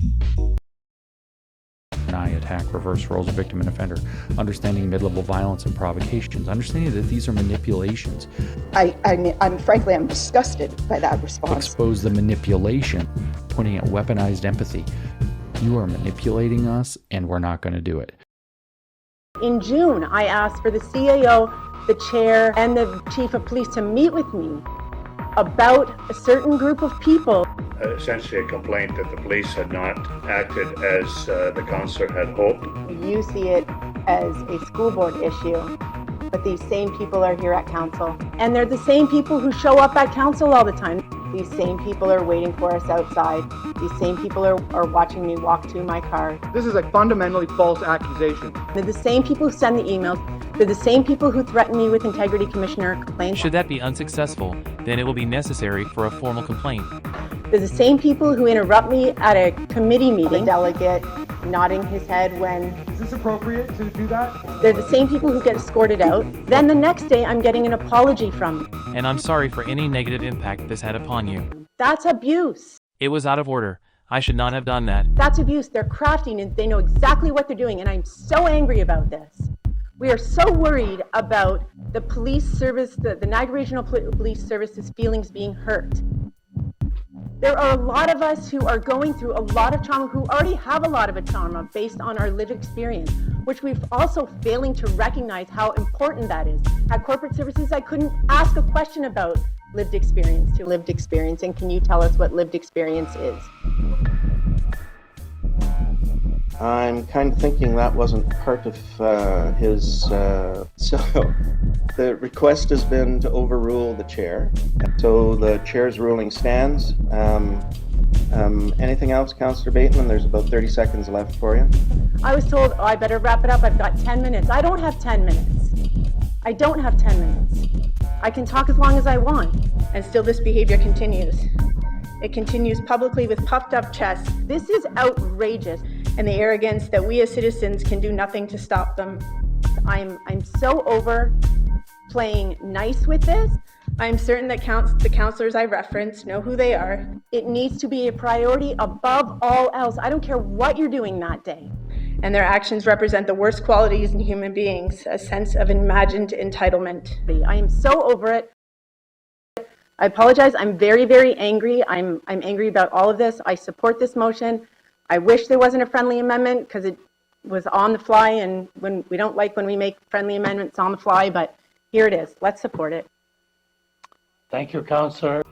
Attack, reverse roles of victim and offender, understanding mid-level violence and provocations, understanding that these are manipulations. I'm frankly, I'm disgusted by that response. Expose the manipulation, pointing at weaponized empathy. You are manipulating us, and we're not going to do it. In June, I asked for the CAO, the chair, and the chief of police to meet with me about a certain group of people. Essentially a complaint that the police had not acted as the councillor had hoped. You see it as a school board issue, but these same people are here at council. And they're the same people who show up at council all the time. These same people are waiting for us outside. These same people are watching me walk to my car. This is a fundamentally false accusation. They're the same people who send the emails. They're the same people who threaten me with integrity commissioner complaints. Should that be unsuccessful, then it will be necessary for a formal complaint. They're the same people who interrupt me at a committee meeting. The delegate nodding his head when... Is this appropriate to do that? They're the same people who get escorted out. Then the next day, I'm getting an apology from them. And I'm sorry for any negative impact this had upon you. That's abuse. It was out of order. I should not have done that. That's abuse. They're crafty and they know exactly what they're doing, and I'm so angry about this. We are so worried about the police service, the Niagara Regional Police Service's feelings being hurt. There are a lot of us who are going through a lot of trauma, who already have a lot of a trauma based on our lived experience, which we've also failing to recognize how important that is. At corporate services, I couldn't ask a question about lived experience to lived experience, and can you tell us what lived experience is? I'm kind of thinking that wasn't part of his, so the request has been to overrule the chair. So the chair's ruling stands. Anything else, Councillor Bateman? There's about 30 seconds left for you. I was told, oh, I better wrap it up. I've got 10 minutes. I don't have 10 minutes. I don't have 10 minutes. I can talk as long as I want, and still this behavior continues. It continues publicly with puffed up chests. This is outrageous, and the arrogance that we as citizens can do nothing to stop them. I'm so over playing nice with this. I'm certain that the councillors I referenced know who they are. It needs to be a priority above all else. I don't care what you're doing that day. And their actions represent the worst qualities in human beings, a sense of imagined entitlement. I am so over it. I apologize. I'm very, very angry. I'm angry about all of this. I support this motion. I wish there wasn't a friendly amendment because it was on the fly, and when we don't like when we make friendly amendments on the fly, but here it is. Let's support it. Thank you, Councillor.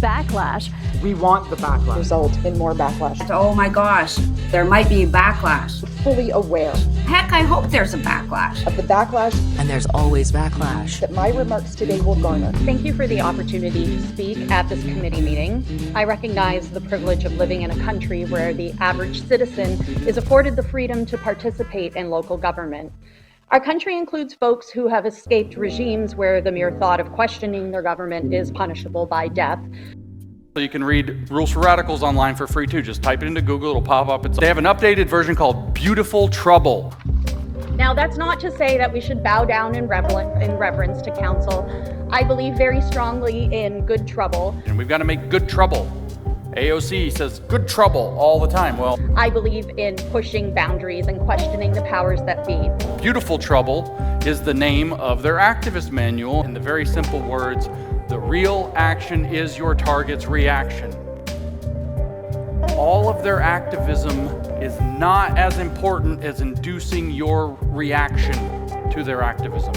Backlash. We want the backlash. Result in more backlash. Oh my gosh, there might be backlash. Fully aware. Heck, I hope there's a backlash. Of the backlash. And there's always backlash. That my remarks today will garner. Thank you for the opportunity to speak at this committee meeting. I recognize the privilege of living in a country where the average citizen is afforded the freedom to participate in local government. Our country includes folks who have escaped regimes where the mere thought of questioning their government is punishable by death. So you can read Rules for Radicals online for free too. Just type it into Google, it'll pop up. They have an updated version called Beautiful Trouble. Now, that's not to say that we should bow down in reverence to council. I believe very strongly in good trouble. And we've got to make good trouble. AOC says good trouble all the time. Well, I believe in pushing boundaries and questioning the powers that be. Beautiful Trouble is the name of their activist manual. In the very simple words, the real action is your target's reaction. All of their activism is not as important as inducing your reaction to their activism.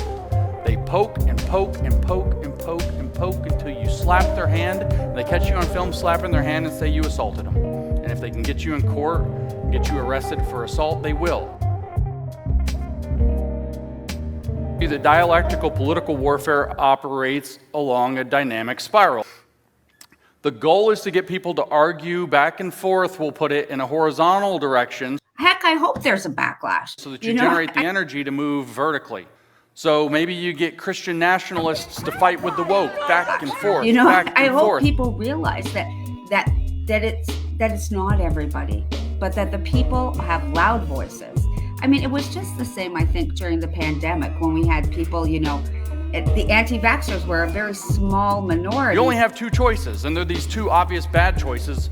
They poke and poke and poke and poke and poke until you slap their hand. They catch you on film slapping their hand and say you assaulted them. And if they can get you in court, get you arrested for assault, they will. The dialectical political warfare operates along a dynamic spiral. The goal is to get people to argue back and forth, we'll put it, in a horizontal direction. Heck, I hope there's a backlash. So that you generate the energy to move vertically. So maybe you get Christian nationalists to fight with the woke, back and forth, I hope people realize that it's not everybody, but that the people have loud voices. I mean, it was just the same, I think, during the pandemic when we had people, the anti-vaxxers were a very small minority. You only have two choices, and they're these two obvious bad choices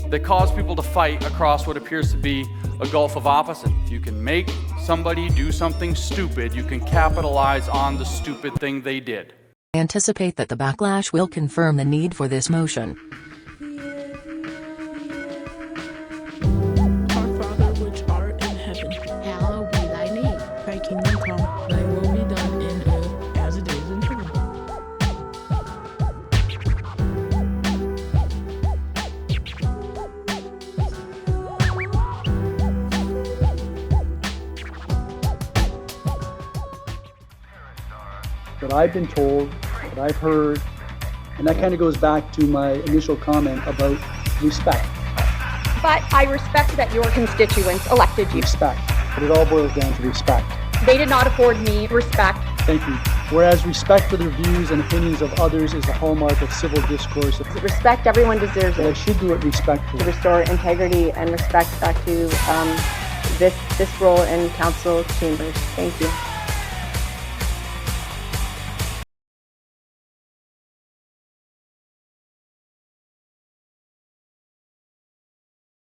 that cause people to fight across what appears to be a gulf of opposite. If you can make somebody do something stupid, you can capitalize on the stupid thing they did. I anticipate that the backlash will confirm the need for this motion. What I've been told, what I've heard, and that kind of goes back to my initial comment about respect. But I respect that your constituents elected you. Respect. But it all boils down to respect. They did not afford me respect. Thank you. Whereas respect for the views and opinions of others is a hallmark of civil discourse. Respect, everyone deserves it. I should do it respectfully. To restore integrity and respect back to this role in council chambers. Thank you.